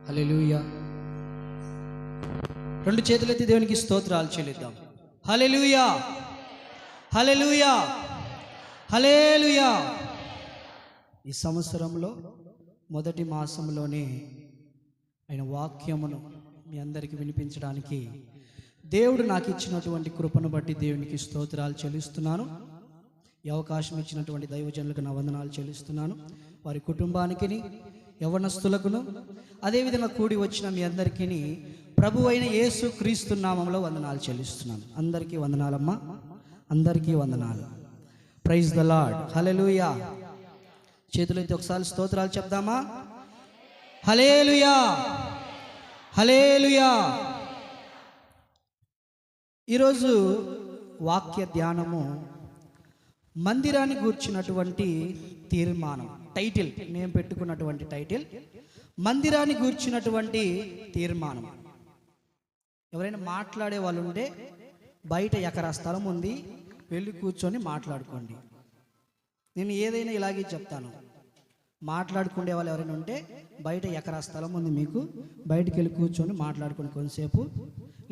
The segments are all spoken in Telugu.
హల్లెలూయా. రెండు చేతులెత్తి దేవునికి స్తోత్రాలు చెల్లిద్దాం. హల్లెలూయా, హల్లెలూయా, హల్లెలూయా. ఈ సంవత్సరంలో మొదటి మాసంలోనే ఆయన వాక్యమును మీ అందరికీ వినిపించడానికి దేవుడు నాకు ఇచ్చినటువంటి కృపను బట్టి దేవునికి స్తోత్రాలు చెల్లిస్తున్నాను. ఈ అవకాశం ఇచ్చినటువంటి దైవజనులకు నా వందనాలు చెల్లిస్తున్నాను. వారి కుటుంబానికి, యవ్వనస్తులకును, అదేవిధంగా కూడి వచ్చిన మీ అందరికీ ప్రభు అయిన యేసు క్రీస్తు నామములో వందనాలు చెల్లిస్తున్నాను. అందరికీ వందనాలమ్మా, అందరికీ వందనాలు. Praise the Lord. హల్లెలూయా. చేతులైతే ఒకసారి స్తోత్రాలు చెప్దామా? హల్లెలూయా, హల్లెలూయా. ఈరోజు వాక్య ధ్యానము మందిరాన్ని గూర్చినటువంటి తీర్మానం. టైటిల్ నేను పెట్టుకున్నటువంటి టైటిల్ మందిరాన్ని గూర్చినటువంటి తీర్మానం. ఎవరైనా మాట్లాడే వాళ్ళు ఉంటే బయట ఎకరా స్థలం ఉంది, వెళ్ళి కూర్చొని మాట్లాడుకోండి. నేను ఏదైనా ఇలాగే చెప్తాను. మాట్లాడుకునే వాళ్ళు ఎవరైనా ఉంటే బయట ఎకరా స్థలం ఉంది మీకు, బయటికి వెళ్ళి కూర్చొని మాట్లాడుకోండి కొంతసేపు.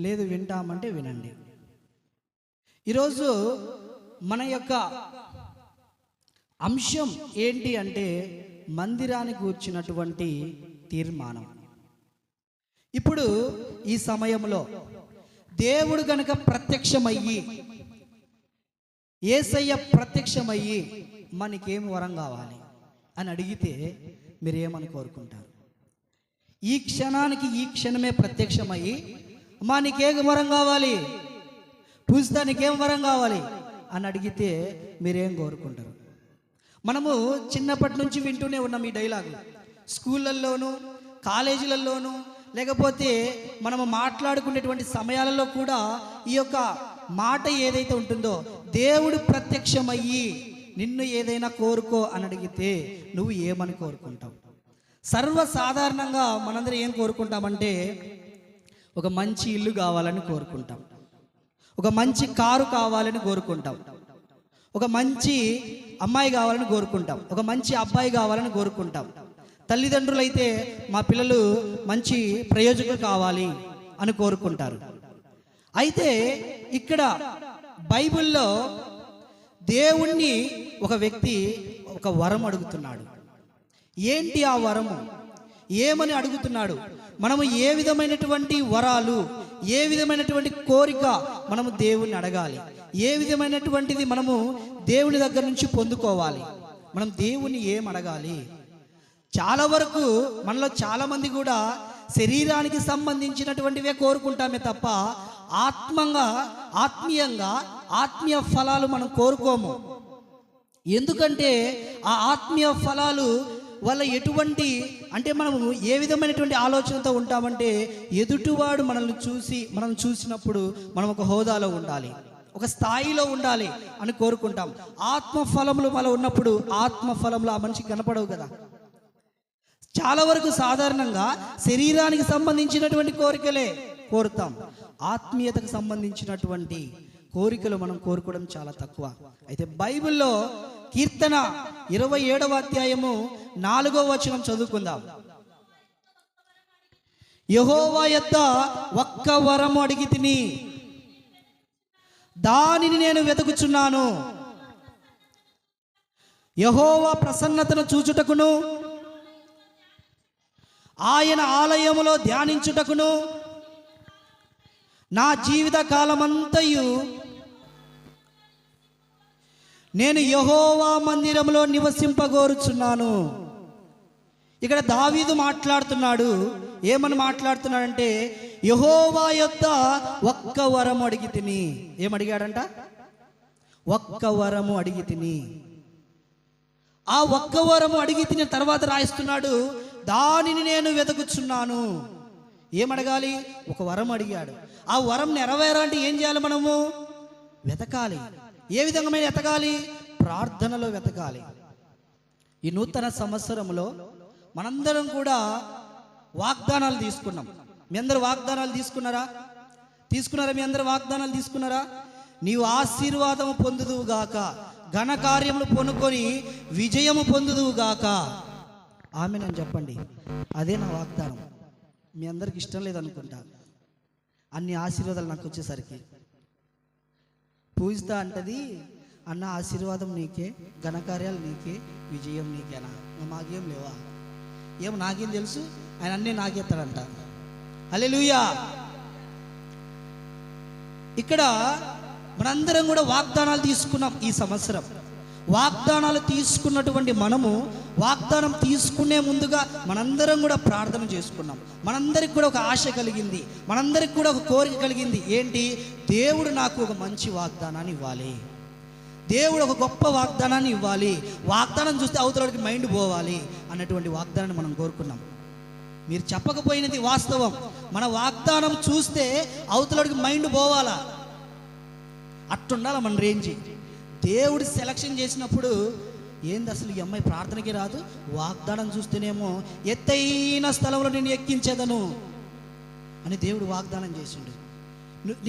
లేదు వింటామంటే వినండి. ఈరోజు మన యొక్క అంశం ఏంటి అంటే మందిరానికి గూర్చినటువంటి తీర్మానం. ఇప్పుడు ఈ సమయంలో దేవుడు గనుక ప్రత్యక్షమయ్యి, యేసయ్య ప్రత్యక్షమయ్యి మనకేం వరం కావాలి అని అడిగితే మీరు ఏమని కోరుకుంటారు? ఈ క్షణానికి ఈ క్షణమే ప్రత్యక్షమయ్యి అమ్మా నీకేం వరం కావాలి, పూజితా నీకేం వరం కావాలి అని అడిగితే మీరేం కోరుకుంటారు? మనము చిన్నప్పటి నుంచి వింటూనే ఉన్నాం ఈ డైలాగు. స్కూళ్ళల్లోనూ, కాలేజీలలోనూ, లేకపోతే మనము మాట్లాడుకునేటువంటి సమయాలలో కూడా ఈ యొక్క మాట ఏదైతే ఉంటుందో, దేవుడు ప్రత్యక్షమయ్యి నిన్ను ఏదైనా కోరుకో అని అడిగితే నువ్వు ఏమని కోరుకుంటావు? సర్వసాధారణంగా మనందరం ఏం కోరుకుంటామంటే ఒక మంచి ఇల్లు కావాలని కోరుకుంటాం, ఒక మంచి కారు కావాలని కోరుకుంటాం, ఒక మంచి అమ్మాయి కావాలని కోరుకుంటాం, ఒక మంచి అబ్బాయి కావాలని కోరుకుంటాం. తల్లిదండ్రులు అయితే మా పిల్లలు మంచి ప్రయోజకులు కావాలి అని కోరుకుంటారు. అయితే ఇక్కడ బైబిల్లో దేవుణ్ణి ఒక వ్యక్తి ఒక వరం అడుగుతున్నాడు. ఏంటి ఆ వరము? ఏమని అడుగుతున్నాడు? మనము ఏ విధమైనటువంటి వరాలు, ఏ విధమైనటువంటి కోరిక మనము దేవుణ్ణి అడగాలి, ఏ విధమైనటువంటిది మనము దేవుని దగ్గర నుంచి పొందుకోవాలి, మనం దేవుణ్ణి ఏం అడగాలి? చాలా వరకు మనలో చాలామంది కూడా శరీరానికి సంబంధించినటువంటివే కోరుకుంటామే తప్ప ఆత్మీయంగా ఆత్మీయ ఫలాలు మనం కోరుకోము. ఎందుకంటే ఆ ఆత్మీయ ఫలాలు వల్ల ఎటువంటి అంటే మనము ఏ విధమైనటువంటి ఆలోచనతో ఉంటామంటే ఎదుటివాడు మనం చూసినప్పుడు మనం ఒక హోదాలో ఉండాలి, ఒక స్థాయిలో ఉండాలి అని కోరుకుంటాం. ఆత్మఫలములు మనలో ఉన్నప్పుడు ఆత్మఫలములు ఆ మనిషికి కనపడవు కదా. చాలా వరకు సాధారణంగా శరీరానికి సంబంధించినటువంటి కోరికలే కోరుతాం. ఆత్మీయతకు సంబంధించినటువంటి కోరికలు మనం కోరుకోవడం చాలా తక్కువ. అయితే బైబిల్లో కీర్తన 27వ అధ్యాయము 4వ వచనం చదువుకుందాం. యెహోవా యొద్ద ఒక్క వరము అడిగితిని, దానిని నేను వెతుకుచున్నాను. యెహోవా ప్రసన్నతను చూచుటకును, ఆయన ఆలయములో ధ్యానించుటకును నా జీవిత కాలమంతయు నేను యెహోవా మందిరంలో నివసింపగోరుచున్నాను. ఇక్కడ దావీదు మాట్లాడుతున్నాడు. ఏమని మాట్లాడుతున్నాడంటే యెహోవా యొద్ద ఒక్క వరము అడిగితిని. ఏమడిగాడంట? ఒక్క వరము అడిగితిని. ఆ ఒక్క వరము అడిగితిని తర్వాత రాయిస్తున్నాడు, దానిని నేను వెతుకుచున్నాను. ఏమడగాలి? ఒక వరం అడిగాడు. ఆ వరం నెరవేరాలంటే ఏం చేయాలి? మనము వెతకాలి. ఏ విధంగా వెతకాలి? ప్రార్థనలో వెతకాలి. ఈ నూతన సంవత్సరంలో మనందరం కూడా వాగ్దానాలు తీసుకున్నాం. మీ అందరు వాగ్దానాలు తీసుకున్నారా? మీ అందరు వాగ్దానాలు తీసుకున్నారా? నీవు ఆశీర్వాదము పొందుదువుగాక, ఘనకార్యములు పొనుకొని విజయము పొందుదువుగాక. ఆమె అని చెప్పండి. అదే నా వాగ్దానం. మీ అందరికి ఇష్టం లేదనుకుంటా అన్ని ఆశీర్వాదాలు నాకు వచ్చేసరికి. పూజిత అంటది, అన్న ఆశీర్వాదం నీకే, ఘనకార్యాలు నీకే, విజయం నీకేనా, మాకేం లేవా? ఏం నాకేం తెలుసు, ఆయన అన్నీ నాకేస్తాడంట. హల్లెలూయా. ఇక్కడ మనందరం కూడా వాగ్దానాలు తీసుకున్నాం. ఈ సంవత్సరం వాగ్దానాలు తీసుకున్నటువంటి మనము వాగ్దానం తీసుకునే ముందుగా మనందరం కూడా ప్రార్థన చేసుకున్నాం. మనందరికి కూడా ఒక ఆశ కలిగింది, మనందరికి కూడా ఒక కోరిక కలిగింది. ఏంటి? దేవుడు నాకు ఒక మంచి వాగ్దానాన్ని ఇవ్వాలి, దేవుడు ఒక గొప్ప వాగ్దానాన్ని ఇవ్వాలి, వాగ్దానం చూస్తే అవతలకి మైండ్ పోవాలి అన్నటువంటి వాగ్దానాన్ని మనం కోరుకున్నాం. మీరు చెప్పకపోయినది వాస్తవం. మన వాగ్దానం చూస్తే అవతలకి మైండ్ పోవాలా, అట్టుండాలి మన రేంజ్. దేవుడు సెలక్షన్ చేసినప్పుడు ఏంది అసలు ఈ అమ్మాయి ప్రార్థనకి రాదు, వాగ్దానం చూస్తేనేమో ఎత్తైన స్థలంలో నేను ఎక్కించేదను అని దేవుడు వాగ్దానం చేసిండు.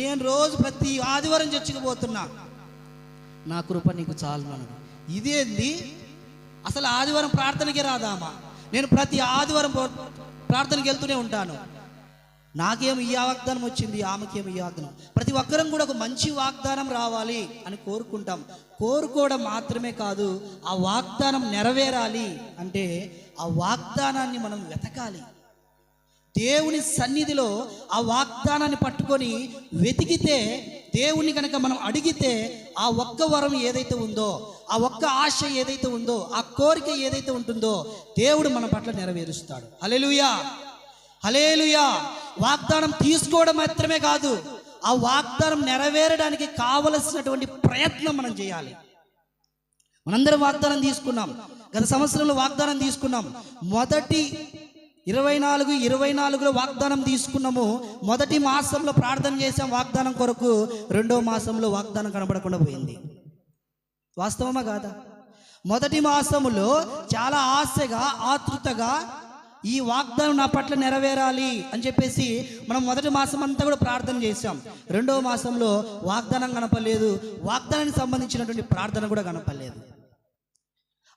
నేను రోజు ప్రతి ఆదివారం చర్చికి పోతున్నా, నా కృప నీకు చాలు అన్నాడు. ఇదేంది అసలు ఆదివారం ప్రార్థనకి రాదామా? నేను ప్రతి ఆదివారం ప్రార్థనకి వెళ్తూనే ఉంటాను. నాకేమో ఈ వాగ్దానం వచ్చింది, ఆమెకేమో ఈ వాగ్దానం. ప్రతి ఒక్కరం కూడా ఒక మంచి వాగ్దానం రావాలి అని కోరుకుంటాం. కోరుకోవడం మాత్రమే కాదు, ఆ వాగ్దానం నెరవేరాలి అంటే ఆ వాగ్దానాన్ని మనం వెతకాలి. దేవుని సన్నిధిలో ఆ వాగ్దానాన్ని పట్టుకొని వెతికితే, దేవుని కనుక మనం అడిగితే, ఆ ఒక్క వరం ఏదైతే ఉందో, ఆ ఒక్క ఆశ ఏదైతే ఉందో, ఆ కోరిక ఏదైతే ఉంటుందో దేవుడు మన పట్ల నెరవేరుస్తాడు. హల్లెలూయా, హల్లెలూయా. వాగ్దానం తీసుకోవడం మాత్రమే కాదు, ఆ వాగ్దానం నెరవేరడానికి కావలసినటువంటి ప్రయత్నం మనం చేయాలి. మనందరం వాగ్దానం తీసుకున్నాం, గత సంవత్సరంలో వాగ్దానం తీసుకున్నాం. మొదటి 24లో వాగ్దానం తీసుకున్నాము. మొదటి మాసంలో ప్రార్థన చేసాం వాగ్దానం కొరకు, రెండో మాసంలో వాగ్దానం కనబడకుండా పోయింది. వాస్తవమా కాదా? మొదటి మాసములో చాలా ఆశగా, ఆతృతగా ఈ వాగ్దానం నా పట్ల నెరవేరాలి అని చెప్పేసి మనం మొదటి మాసం అంతా కూడా ప్రార్థన చేశాం. రెండవ మాసంలో వాగ్దానం కనపడలేదు, వాగ్దానానికి సంబంధించినటువంటి ప్రార్థన కూడా కనపడలేదు.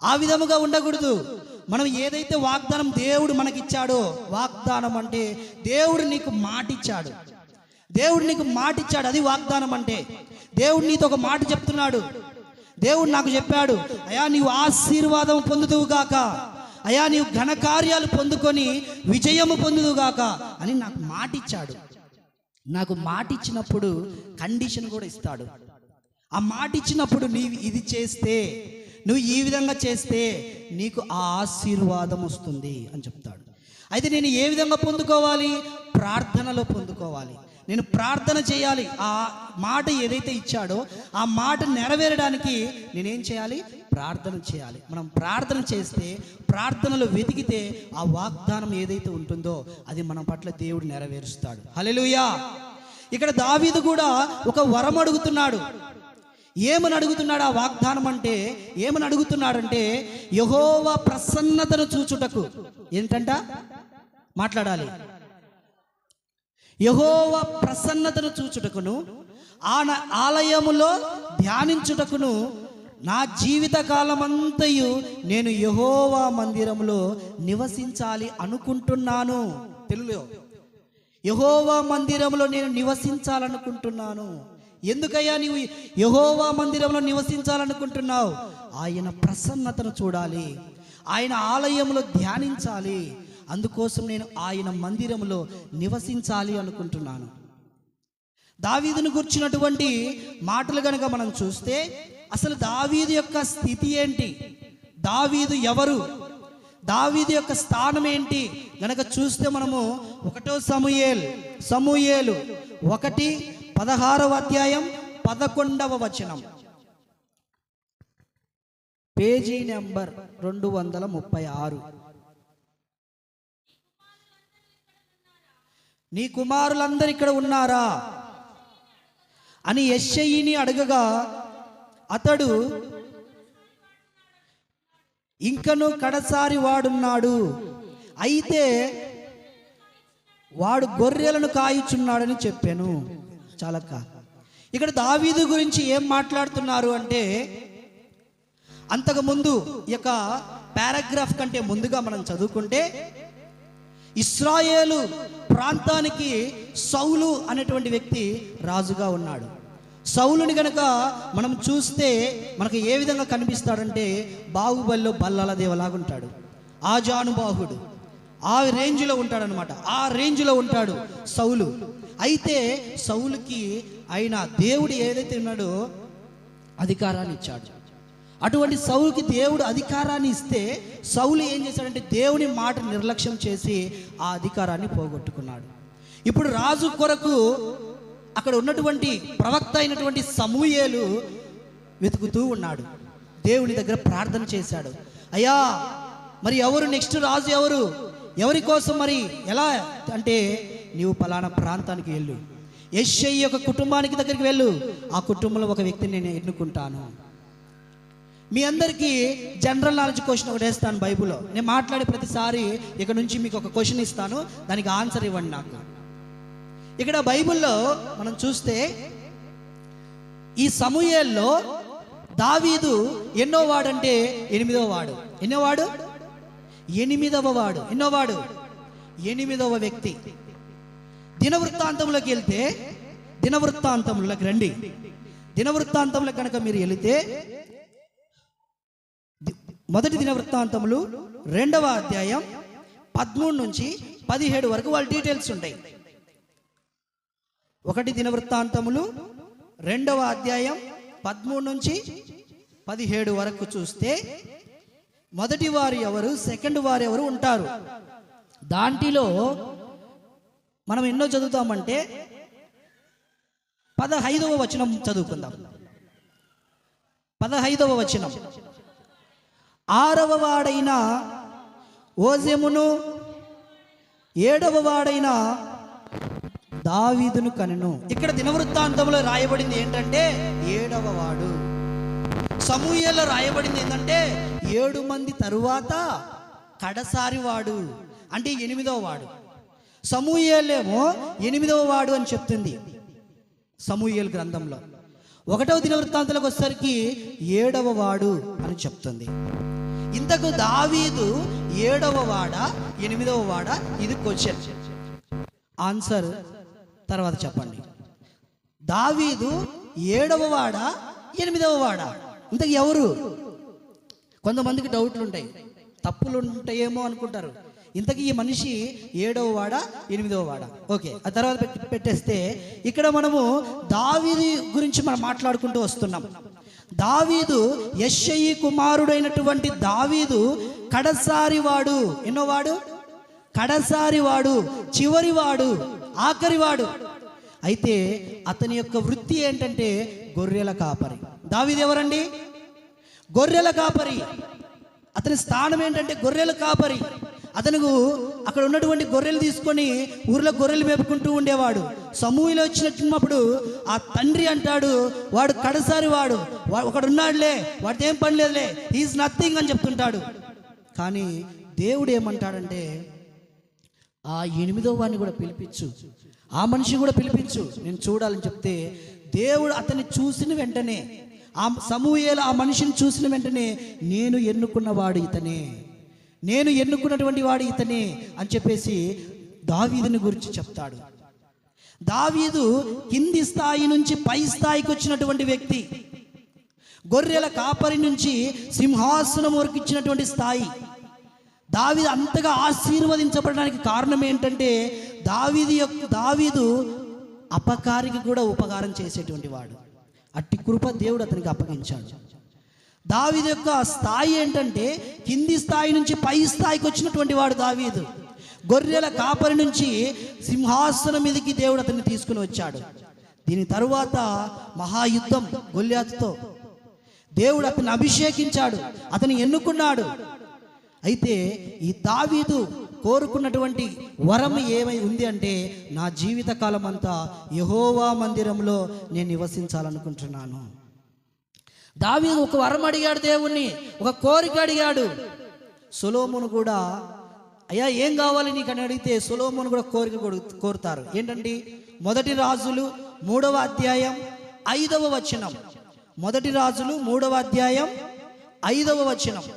ఆ విధముగా ఉండకూడదు. మనం ఏదైతే వాగ్దానం దేవుడు మనకిచ్చాడో, వాగ్దానం అంటే దేవుడు నీకు మాటిచ్చాడు, దేవుడు నీకు మాటిచ్చాడు, అది వాగ్దానం అంటే. దేవుడు నీతో ఒక మాట చెప్తున్నాడు. దేవుడు నాకు చెప్పాడు, అయ్యా నీవు ఆశీర్వాదం పొందుదువుగాక, అయ్యా నీవు ఘనకార్యాలు పొందుకొని విజయము పొందుదువుగాక అని నాకు మాటిచ్చాడు. నాకు మాటిచ్చినప్పుడు కండిషన్ కూడా ఇస్తాడు. ఆ మాటిచ్చినప్పుడు నీవు ఇది చేస్తే, నువ్వు ఈ విధంగా చేస్తే నీకు ఆ ఆశీర్వాదం వస్తుంది అని చెప్తాడు. అయితే నేను ఏ విధంగా పొందుకోవాలి? ప్రార్థనలో పొందుకోవాలి. నేను ప్రార్థన చేయాలి. ఆ మాట ఏదైతే ఇచ్చాడో ఆ మాట నెరవేరడానికి నేనేం చేయాలి? ప్రార్థన చేయాలి. మనం ప్రార్థన చేస్తే, ప్రార్థనలో వెతికితే ఆ వాగ్దానం ఏదైతే ఉంటుందో అది మన పట్ల దేవుడు నెరవేరుస్తాడు. హల్లెలూయా. ఇక్కడ దావీదు కూడా ఒక వరం అడుగుతున్నాడు. ఏమని అడుగుతున్నాడు? ఆ వాగ్దానం అంటే ఏమని అడుగుతున్నాడంటే, యెహోవా ప్రసన్నతను చూచుటకు. ఏంటంట? మాట్లాడాలి. యెహోవా ప్రసన్నతను చూచుటకును, ఆలయములో ధ్యానించుటకును నా జీవిత కాలమంతయు నేను యెహోవా మందిరములో నివసించాలి అనుకుంటున్నాను. తెలుగులో యెహోవా మందిరంలో నేను నివసించాలనుకుంటున్నాను. ఎందుకయ్యా నీవు యెహోవా మందిరంలో నివసించాలనుకుంటున్నావు? ఆయన ప్రసన్నతను చూడాలి, ఆయన ఆలయంలో ధ్యానించాలి, అందుకోసం నేను ఆయన మందిరంలో నివసించాలి అనుకుంటున్నాను. దావీదును గుర్చినటువంటి మాటలు కనుక మనం చూస్తే, అసలు దావీదు యొక్క స్థితి ఏంటి, దావీదు ఎవరు, దావీదు యొక్క స్థానం ఏంటి గనక చూస్తే మనము 1 సమూయేలు 1:16 అధ్యాయం 11వ వచనం, పేజీ నెంబర్ 236. నీ కుమారులందరూ ఇక్కడ ఉన్నారా అని యెష్షయిని అడగగా, అతడు ఇంకను కడసారి వాడున్నాడు, అయితే వాడు గొర్రెలను కాయుచున్నాడని చెప్పాను. చాలక్క. ఇక్కడ దావీదు గురించి ఏం మాట్లాడుతున్నారు అంటే, అంతకుముందు ఈ యొక్క పారాగ్రాఫ్ కంటే ముందుగా మనం చదువుకుంటే, ఇశ్రాయేలు ప్రాంతానికి సౌలు అనేటువంటి వ్యక్తి రాజుగా ఉన్నాడు. సౌలుని గనక మనం చూస్తే మనకు ఏ విధంగా కనిపిస్తాడంటే బాహుబలిలో బల్లాల దేవలాగుంటాడు, ఆజానుబాహుడు, ఆ రేంజ్లో ఉంటాడనమాట. ఆ రేంజ్లో ఉంటాడు సౌలు. అయితే సౌలుకి ఆయన దేవుడు ఏదైతే ఉన్నాడో అధికారాన్ని ఇచ్చాడు. అటువంటి సౌలుకి దేవుడు అధికారాన్ని ఇస్తే సౌలు ఏం చేశాడంటే దేవుని మాట నిర్లక్ష్యం చేసి ఆ అధికారాన్ని పోగొట్టుకున్నాడు. ఇప్పుడు రాజు కొరకు అక్కడ ఉన్నటువంటి ప్రవక్త అయినటువంటి సమూయేలు వెతుకుతూ ఉన్నాడు. దేవుని దగ్గర ప్రార్థన చేశాడు, అయ్యా మరి ఎవరు నెక్స్ట్ రాజు, ఎవరి కోసం, మరి ఎలా అంటే నీవు పలానా ప్రాంతానికి వెళ్ళు, యెష్షయి యొక్క కుటుంబానికి దగ్గరికి వెళ్ళు, ఆ కుటుంబంలో ఒక వ్యక్తిని నేను ఎన్నుకుంటాను. మీ అందరికీ జనరల్ నాలెడ్జ్ క్వశ్చన్ ఒకటి వేస్తాను బైబిల్లో. నేను మాట్లాడే ప్రతిసారి ఇక నుంచి మీకు ఒక క్వశ్చన్ ఇస్తాను, దానికి ఆన్సర్ ఇవ్వండి నాకు. ఇక్కడ బైబిల్లో మనం చూస్తే ఈ సమూయేల్లో దావీదు ఎన్నో వాడంటే 8వ వాడు. ఎన్నోవాడు? 8వ వాడు. ఎన్నోవాడు? 8వ వ్యక్తి. దినవృత్తాంతంలోకి వెళ్తే, దినవృత్తాంతంలోకి రండి. దినవృత్తాంతంలో కనుక మీరు వెళితే మొదటి దినవృత్తాంతములు 2వ అధ్యాయం 13 నుంచి 17 వరకు వాళ్ళ డీటెయిల్స్ ఉంటాయి. 1 దినవృత్తాంతములు 2వ అధ్యాయం 13 నుంచి 17 వరకు చూస్తే మొదటి వారు ఎవరు, సెకండ్ వారు ఎవరు ఉంటారు. దాంట్లో మనం ఎన్నో చదువుతామంటే 15వ వచనం చదువుకుందాం. 15వ వచనం, 6వ వాడైన ఓజెమును 7వ వాడైన దావీదును కనెను. ఇక్కడ దినవృత్తాంతంలో రాయబడింది ఏంటంటే 7వ వాడు. సమూయేల్లో రాయబడింది ఏంటంటే 7 మంది తరువాత కడసారి వాడు, అంటే 8వ వాడు. సమూయేలేమో 8వ వాడు అని చెప్తుంది సమూయేలు గ్రంథంలో. 1వ దినవృత్తాంతంలోకి వచ్చేసరికి 7వ వాడు అని చెప్తుంది. ఇంతకు దావీదు 7వ వాడా 8వ వాడా? ఇది క్వశ్చన్. ఆన్సర్ తర్వాత చెప్పండి. దావీదు 7వ వాడా 8వ వాడా? ఇంతకు ఎవరు? కొంతమందికి డౌట్లు ఉంటాయి, తప్పులు ఉంటాయేమో అనుకుంటారు. ఇంతకీ ఈ మనిషి 7వ వాడా 8వ వాడా? ఓకే, ఆ తర్వాత పెట్టేస్తే ఇక్కడ మనము దావీదు గురించి మనం మాట్లాడుకుంటూ వస్తున్నాం. దావీదు యెష్షయి కుమారుడైనటువంటి దావీదు కడసారి వాడు. ఎన్నో వాడు? కడసారి వాడు, చివరి వాడు, ఆఖరి వాడు. అయితే అతని యొక్క వృత్తి ఏంటంటే గొర్రెల కాపరి. దావీదు ఎవరండి? గొర్రెల కాపరి. అతని స్థానం ఏంటంటే గొర్రెల కాపరి. అతను అక్కడ ఉన్నటువంటి గొర్రెలు తీసుకొని ఊర్లో గొర్రెలు మేపుకుంటూ ఉండేవాడు. సమూహంలో వచ్చినప్పుడు ఆ తండ్రి అంటాడు, వాడు కడసారి వాడు, ఒకడున్నాడులే, వాడితో ఏం పని లేదులే, ఈజ్ నథింగ్ అని చెప్తుంటాడు. కానీ దేవుడు ఏమంటాడంటే ఆ 8వ వాడిని కూడా పిలిపించు, ఆ మనిషి కూడా పిలిపించు, నేను చూడాలని చెప్తే దేవుడు అతన్ని చూసిన వెంటనే, ఆ సమూయేలు ఆ మనిషిని చూసిన వెంటనే నేను ఎన్నుకున్నవాడు ఇతనే, నేను ఎన్నుకున్నటువంటి వాడు ఇతనే అని చెప్పేసి దావీదుని గురించి చెప్తాడు. దావీదు కింది స్థాయి నుంచి పై స్థాయికి వచ్చినటువంటి వ్యక్తి. గొర్రెల కాపరి నుంచి సింహాసనం వరకు ఇచ్చినటువంటి స్థాయి. దావీదు అంతగా ఆశీర్వదించబడడానికి కారణం ఏంటంటే దావీదు అపకారికి కూడా ఉపకారం చేసేటువంటి వాడు. అట్టి కృప దేవుడు అతనికి అప్పగించాడు. దావీదు యొక్క స్థాయి ఏంటంటే కింది స్థాయి నుంచి పై స్థాయికి వచ్చినటువంటి వాడు దావీదు. గొర్రెల కాపరి నుంచి సింహాసనం మీదకి దేవుడు అతన్ని తీసుకుని వచ్చాడు. దీని తరువాత మహాయుద్ధం గొల్యాతుతో దేవుడు అతన్ని అభిషేకించాడు, అతన్ని ఎన్నుకున్నాడు. అయితే ఈ దావీదు కోరుకున్నటువంటి వరం ఏమై ఉంది అంటే, నా జీవిత కాలం అంతా యెహోవా మందిరంలో నేను నివసించాలనుకుంటున్నాను. దావీదు ఒక వరం అడిగాడు దేవుణ్ణి, ఒక కోరిక అడిగాడు. సొలొమోను కూడా అయ్యా ఏం కావాలి నీకు అని అడిగితే సొలొమోను కూడా కోరిక కోరుతారు. ఏంటండి? 1 రాజులు 3వ అధ్యాయం 5వ వచనం. 1 రాజులు 3వ అధ్యాయం 5వ వచనం.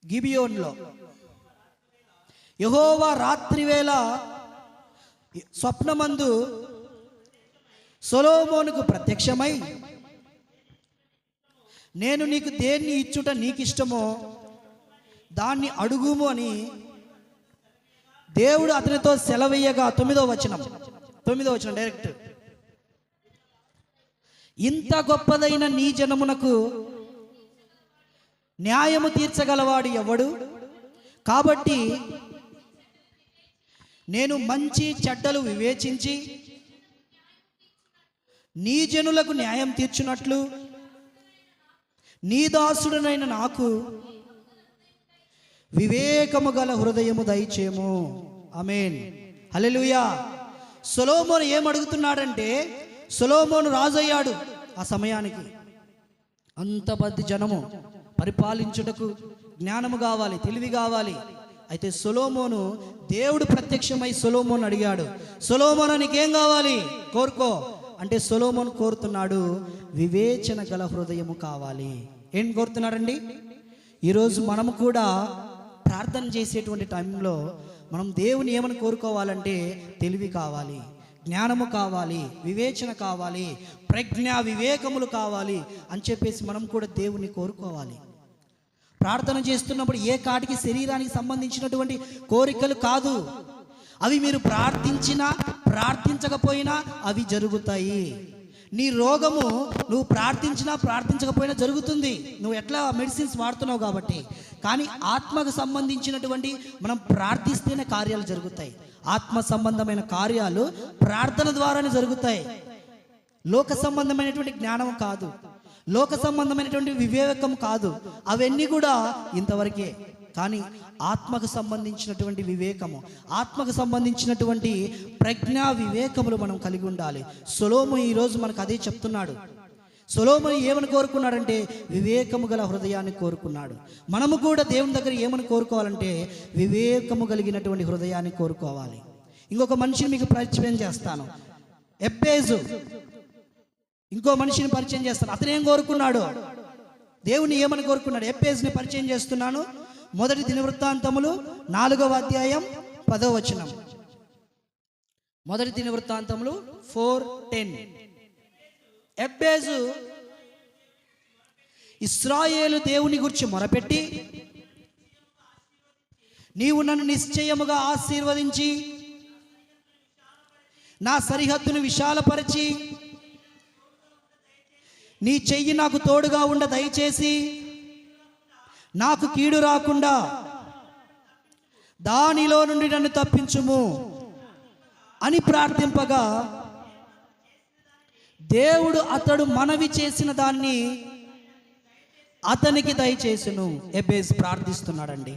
గిబియోన్లో యెహోవా రాత్రివేళ స్వప్నమందు సొలొమోనుకు ప్రత్యక్షమై, నేను నీకు దేన్ని ఇచ్చుట నీకిష్టమో దాన్ని అడుగుము అని దేవుడు అతనితో సెలవీయగా, 9వ వచనం డైరెక్ట్, ఇంత గొప్పదైన నీ జనమునకు న్యాయము తీర్చగలవాడు ఎవడు? కాబట్టి నేను మంచి చెడ్డలు వివేచించి నీ జనులకు న్యాయం తీర్చున్నట్లు నీ దాసుడనైన నాకు వివేకము గల హృదయము దయచేము. ఆమేన్, హల్లెలూయా. సొలొమోను ఏమడుగుతున్నాడంటే, సొలొమోను రాజు అయ్యాడు ఆ సమయానికి. అంత పెద్ద జనము పరిపాలించుటకు జ్ఞానము కావాలి, తెలివి కావాలి. అయితే సొలొమోను, దేవుడు ప్రత్యక్షమై సొలొమోను అడిగాడు, సొలొమోను నీకేం కావాలి కోరుకో అంటే, సొలొమోను కోరుతున్నాడు వివేచన గల హృదయము కావాలి. ఏం కోరుతున్నాడండి? ఈరోజు మనము కూడా ప్రార్థన చేసేటువంటి టైంలో మనం దేవుని ఏమని కోరుకోవాలంటే, తెలివి కావాలి, జ్ఞానము కావాలి, వివేచన కావాలి, ప్రజ్ఞ వివేకములు కావాలి అని చెప్పేసి మనం కూడా దేవుని కోరుకోవాలి. ప్రార్థన చేస్తున్నప్పుడు ఏ కాటికి శరీరానికి సంబంధించినటువంటి కోరికలు కాదు, అవి మీరు ప్రార్థించినా ప్రార్థించకపోయినా అవి జరుగుతాయి. నీ రోగము నువ్వు ప్రార్థించినా ప్రార్థించకపోయినా జరుగుతుంది, నువ్వు ఎట్లా మెడిసిన్స్ వాడుతున్నావు కాబట్టి. కానీ ఆత్మకు సంబంధించినటువంటి మనం ప్రార్థిస్తేనే కార్యాలు జరుగుతాయి. ఆత్మ సంబంధమైన కార్యాలు ప్రార్థన ద్వారానే జరుగుతాయి. లోక సంబంధమైనటువంటి జ్ఞానం కాదు, లోక సంబంధమైనటువంటి వివేకం కాదు, అవన్నీ కూడా ఇంతవరకే. కానీ ఆత్మకు సంబంధించినటువంటి వివేకము, ఆత్మకు సంబంధించినటువంటి ప్రజ్ఞా వివేకములు మనం కలిగి ఉండాలి. సొలొమోను ఈరోజు మనకు అదే చెప్తున్నాడు. సొలొమోను ఏమని కోరుకున్నాడంటే, వివేకము గల హృదయాన్ని కోరుకున్నాడు. మనము కూడా దేవుని దగ్గర ఏమని కోరుకోవాలంటే, వివేకము కలిగినటువంటి హృదయాన్ని కోరుకోవాలి. ఇంకొక మనిషిని మీకు పరిచయం చేస్తాను, ఎబ్బేజు. ఇంకో మనిషిని పరిచయం చేస్తాను. అతను ఏం కోరుకున్నాడు? దేవుని ఏమని కోరుకున్నాడు? ఎబ్బేజుని పరిచయం చేస్తున్నాను. మొదటి దినవృత్తాంతములు 4వ అధ్యాయం 10వ వచనం. మొదటి దినవృత్తాంతములు 4:10. ఎబ్బేజు ఇశ్రాయేలు దేవుని గురించి మొరపెట్టి, నీవు నన్ను నిశ్చయముగా ఆశీర్వదించి నా సరిహద్దును విశాలపరిచి నీ చెయ్యి నాకు తోడుగా ఉండ దయచేసి నాకు కీడు రాకుండా దానిలో నుండి నన్ను తప్పించుము అని ప్రార్థింపగా, దేవుడు అతడు మనవి చేసిన దాన్ని అతనికి దయచేసును. ఎబ్బేజు ప్రార్థిస్తున్నాడండి.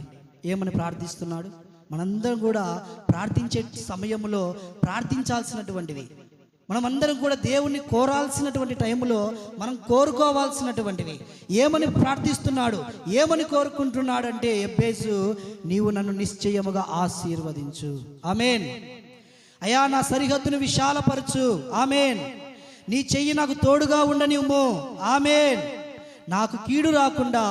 ఏమని ప్రార్థిస్తున్నాడు? మనందరం కూడా ప్రార్థించే సమయంలో ప్రార్థించాల్సినటువంటివి, మనమందరం కూడా దేవుణ్ణి కోరాల్సినటువంటి టైంలో మనం కోరుకోవాల్సినటువంటివి. ఏమని ప్రార్థిస్తున్నాడు, ఏమని కోరుకుంటున్నాడంటే, ఎబ్బేజు నీవు నన్ను నిశ్చయముగా ఆశీర్వదించు. ఆమేన్. అయ్యా నా సరిహద్దును విశాలపరచు. ఆమేన్. నీ చెయ్యి నాకు తోడుగా ఉండనివ్వు. ఆమేన్. నాకు కీడు రాకుండా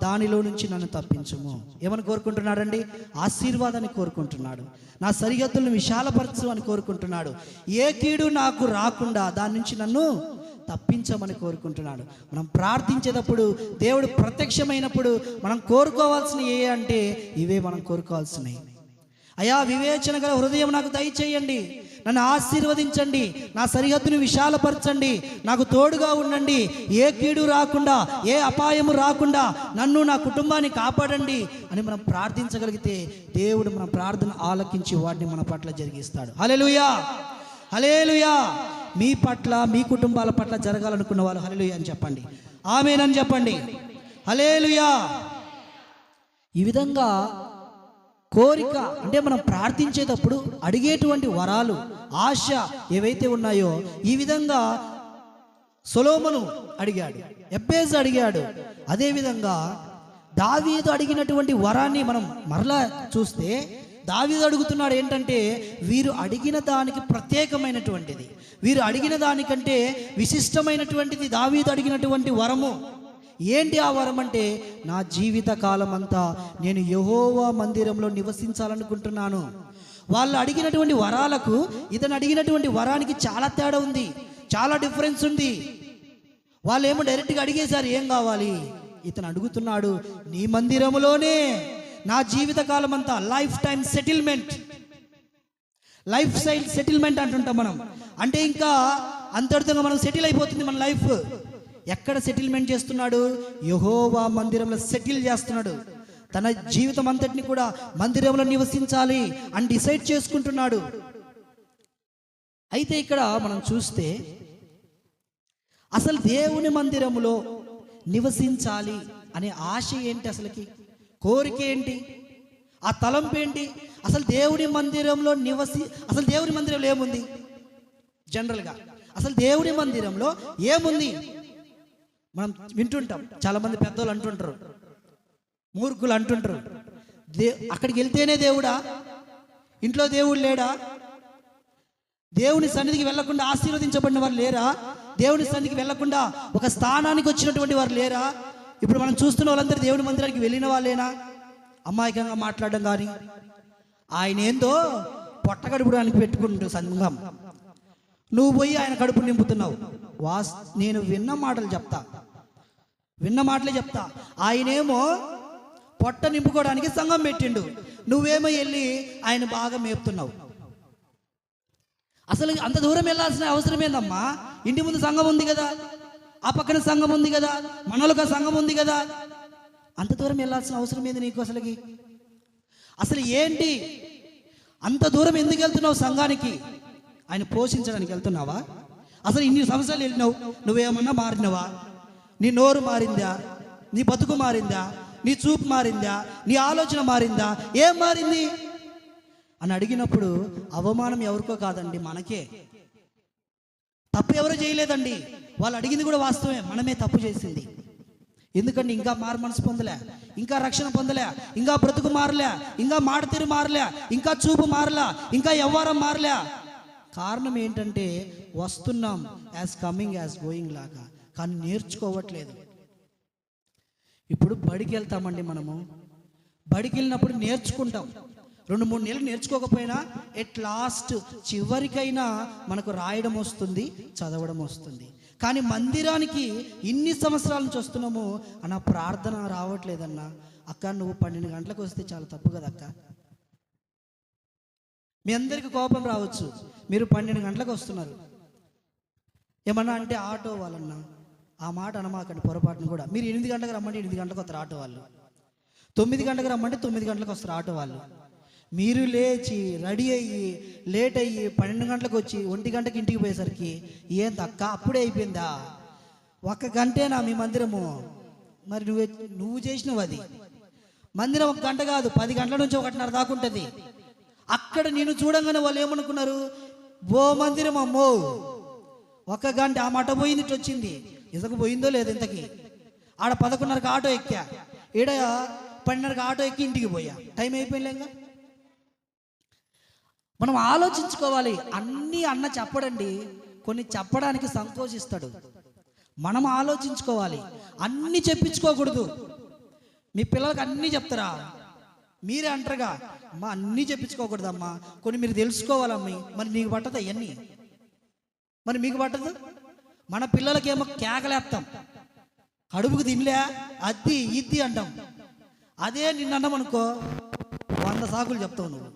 దానిలో నుంచి నన్ను తప్పించుము. ఏమని కోరుకుంటున్నాడండి? ఆశీర్వాదాన్ని కోరుకుంటున్నాడు. నా సరిహద్దులను విశాలపరచు అని కోరుకుంటున్నాడు. ఏ కీడు నాకు రాకుండా దాని నుంచి నన్ను తప్పించమని కోరుకుంటున్నాడు. మనం ప్రార్థించేటప్పుడు, దేవుడు ప్రత్యక్షమైనప్పుడు మనం కోరుకోవాల్సినవి ఏ అంటే ఇవే మనం కోరుకోవాల్సినవి. అయా వివేచన గల హృదయం నాకు దయచేయండి, నన్ను ఆశీర్వదించండి, నా సరిహద్దును విశాలపరచండి, నాకు తోడుగా ఉండండి, ఏ కీడు రాకుండా, ఏ అపాయము రాకుండా నన్ను నా కుటుంబాన్ని కాపాడండి అని మనం ప్రార్థించగలిగితే దేవుడు మన ప్రార్థన ఆలకించి వాటిని మన పట్ల జరిగిస్తాడు. హల్లెలూయా, హల్లెలూయా. మీ పట్ల, మీ కుటుంబాల పట్ల జరగాలనుకున్న వాళ్ళు హల్లెలూయా అని చెప్పండి. ఆమేన్ అని చెప్పండి. హల్లెలూయా. ఈ విధంగా కోరిక అంటే మనం ప్రార్థించేటప్పుడు అడిగేటువంటి వరాలు, ఆశ ఏవైతే ఉన్నాయో ఈ విధంగా సొలొమోను అడిగాడు, ఎబ్బేజు అడిగాడు. అదేవిధంగా దావీదు అడిగినటువంటి వరాన్ని మనం మరలా చూస్తే, దావీదు అడుగుతున్నాడు ఏంటంటే, వీరు అడిగిన దానికి ప్రత్యేకమైనటువంటిది, వీరు అడిగిన దానికంటే విశిష్టమైనటువంటిది దావీదు అడిగినటువంటి వరము. ఏంటి ఆ వరం అంటే, నా జీవిత కాలం అంతా నేను యెహోవా మందిరంలో నివసించాలనుకుంటున్నాను. వాళ్ళు అడిగినటువంటి వరాలకు ఇతను అడిగినటువంటి వరానికి చాలా తేడా ఉంది, చాలా డిఫరెన్స్ ఉంది. వాళ్ళు ఏమో డైరెక్ట్గా అడిగేశారు ఏం కావాలి, ఇతను అడుగుతున్నాడు నీ మందిరములోనే నా జీవిత కాలం అంతా life time settlement, life style settlement అంటుంటాం మనం. అంటే ఇంకా అంతటితో మనం సెటిల్ అయిపోతుంది మన లైఫ్. ఎక్కడ సెటిల్మెంట్ చేస్తున్నాడు? యెహోవా మందిరంలో సెటిల్ చేస్తున్నాడు. తన జీవితం అంతటిని కూడా మందిరంలో నివసించాలి అని డిసైడ్ చేసుకుంటున్నాడు. అయితే ఇక్కడ మనం చూస్తే అసలు దేవుని మందిరములో నివసించాలి అనే ఆశ ఏంటి, అసలుకి కోరిక ఏంటి, ఆ తలంపు ఏంటి? అసలు దేవుని మందిరంలో అసలు దేవుని మందిరంలో ఏముంది? జనరల్గా అసలు దేవుని మందిరంలో ఏముంది మనం వింటుంటాం. చాలామంది పెద్దోళ్ళు అంటుంటారు, మూర్ఖులు అంటుంటారు, అక్కడికి వెళ్తేనే దేవుడా, ఇంట్లో దేవుడు లేడా, దేవుని సన్నిధికి వెళ్లకుండా ఆశీర్వదించబడిన వారు లేరా, దేవుని సన్నిధికి వెళ్లకుండా ఒక స్థానానికి వచ్చినటువంటి వారు లేరా? ఇప్పుడు మనం చూస్తున్న వాళ్ళందరూ దేవుని మందిరానికి వెళ్ళిన వాళ్ళేనా? అమాయకంగా మాట్లాడడం కానీ, ఆయన ఏందో పొట్టగడుపుడానికి పెట్టుకుంటాడు సంఘం, నువ్వు పోయి ఆయన కడుపు నింపుతున్నావు. నేను విన్న మాటలే చెప్తా. ఆయనేమో పొట్ట నింపుకోవడానికి సంఘం పెట్టిండు, నువ్వేమో వెళ్ళి ఆయన బాగా మేపుతున్నావు. అసలు అంత దూరం వెళ్ళాల్సిన అవసరం ఏందమ్మా? ఇంటి ముందు సంఘం ఉంది కదా, ఆ పక్కన సంఘం ఉంది కదా, మనలకు సంఘం ఉంది కదా, అంత దూరం వెళ్ళాల్సిన అవసరం ఏంది నీకు అసలుకి? అసలు ఏంటి అంత దూరం ఎందుకు వెళ్తున్నావు సంఘానికి? ఆయన పోషించడానికి వెళ్తున్నావా? అసలు ఇన్ని సంవత్సరాలు వెళ్ళినావు, నువ్వేమన్నా మారినవా? నీ నోరు మారిందా? నీ బతుకు మారిందా? నీ చూపు మారిందా? నీ ఆలోచన మారిందా? ఏం మారింది అని అడిగినప్పుడు అవమానం ఎవరికో కాదండి, మనకే. తప్పు ఎవరో చేయలేదండి, వాళ్ళు అడిగింది కూడా వాస్తవమే, మనమే తప్పు చేసింది. ఎందుకంటే ఇంకా మారు మనసు పొందలే, ఇంకా రక్షణ పొందలే, ఇంకా బ్రతుకు మారలే, ఇంకా మాట తీరు మారలే, ఇంకా చూపు మారలే, ఇంకా వ్యవహారం మారలే. కారణం ఏంటంటే వస్తున్నాం యాజ్ కమింగ్ యాజ్ గోయింగ్ లాగా, కానీ నేర్చుకోవట్లేదు. ఇప్పుడు బడికి వెళ్తామండి, మనము బడికి వెళ్ళినప్పుడు నేర్చుకుంటాం. 2-3 నెలలు నేర్చుకోకపోయినా ఎట్ లాస్ట్ చివరికైనా మనకు రాయడం వస్తుంది, చదవడం వస్తుంది. కానీ మందిరానికి ఇన్ని సంవత్సరాల నుంచి వస్తున్నాము అన్న ప్రార్థన రావట్లేదన్నా. అక్క నువ్వు 12 గంటలకు వస్తే చాలా తప్పు కదా అక్క. మీ అందరికీ కోపం రావచ్చు, మీరు 12 గంటలకు వస్తున్నారు. ఏమన్నా అంటే ఆటో వాళ్ళన్నా ఆ మాట అనమాకండి పొరపాటును కూడా. మీరు 8 గంటలకు రమ్మంటే 8 గంటలకు వస్తారు ఆటో వాళ్ళు, 9 గంటలకు రమ్మంటే 9 గంటలకు వస్తారు ఆటో వాళ్ళు. మీరు లేచి రెడీ అయ్యి లేట్ అయ్యి 12 గంటలకు వచ్చి 1 గంటకి ఇంటికి పోయేసరికి ఏం తక్క అప్పుడే అయిపోయిందా? 1 గంటేనా మీ మందిరము? మరి నువ్వు చేసినవు అది. మందిరం 1 గంట కాదు, 10 గంటల నుంచి 1:30 దాకా ఉంటుంది. అక్కడ నేను చూడంగానే వాళ్ళు ఏమనుకున్నారు, ఓ మందిరం అమ్మో 1 గంట ఆ మాట పోయింది ఇట్లా వచ్చింది. ఇంతకు పోయిందో లేదు ఇంతకి. ఆడ 11:30కి ఆటో ఎక్కా, ఈడ 12:30కి ఆటో ఎక్కి ఇంటికి పోయా, టైం అయిపోయిందిలేగా. మనం ఆలోచించుకోవాలి. అన్నీ అన్న చెప్పడండి, కొన్ని చెప్పడానికి సంకోచిస్తాడు. మనం ఆలోచించుకోవాలి, అన్నీ చెప్పించుకోకూడదు. మీ పిల్లలకి అన్నీ చెప్తారా? మీరే అంటారుగా అమ్మా అన్నీ చెప్పించుకోకూడదమ్మా, కొన్ని మీరు తెలుసుకోవాలమ్మీ. మరి నీకు పట్టదు అవన్నీ, మరి మీకు పట్టదు. మన పిల్లలకేమో కేకలేస్తాం, కడుపుకు తినలే అద్ది ఇద్ది అంటాం. అదే నిన్నన్నాం అనుకో 100 సాకులు చెప్తావు. నువ్వు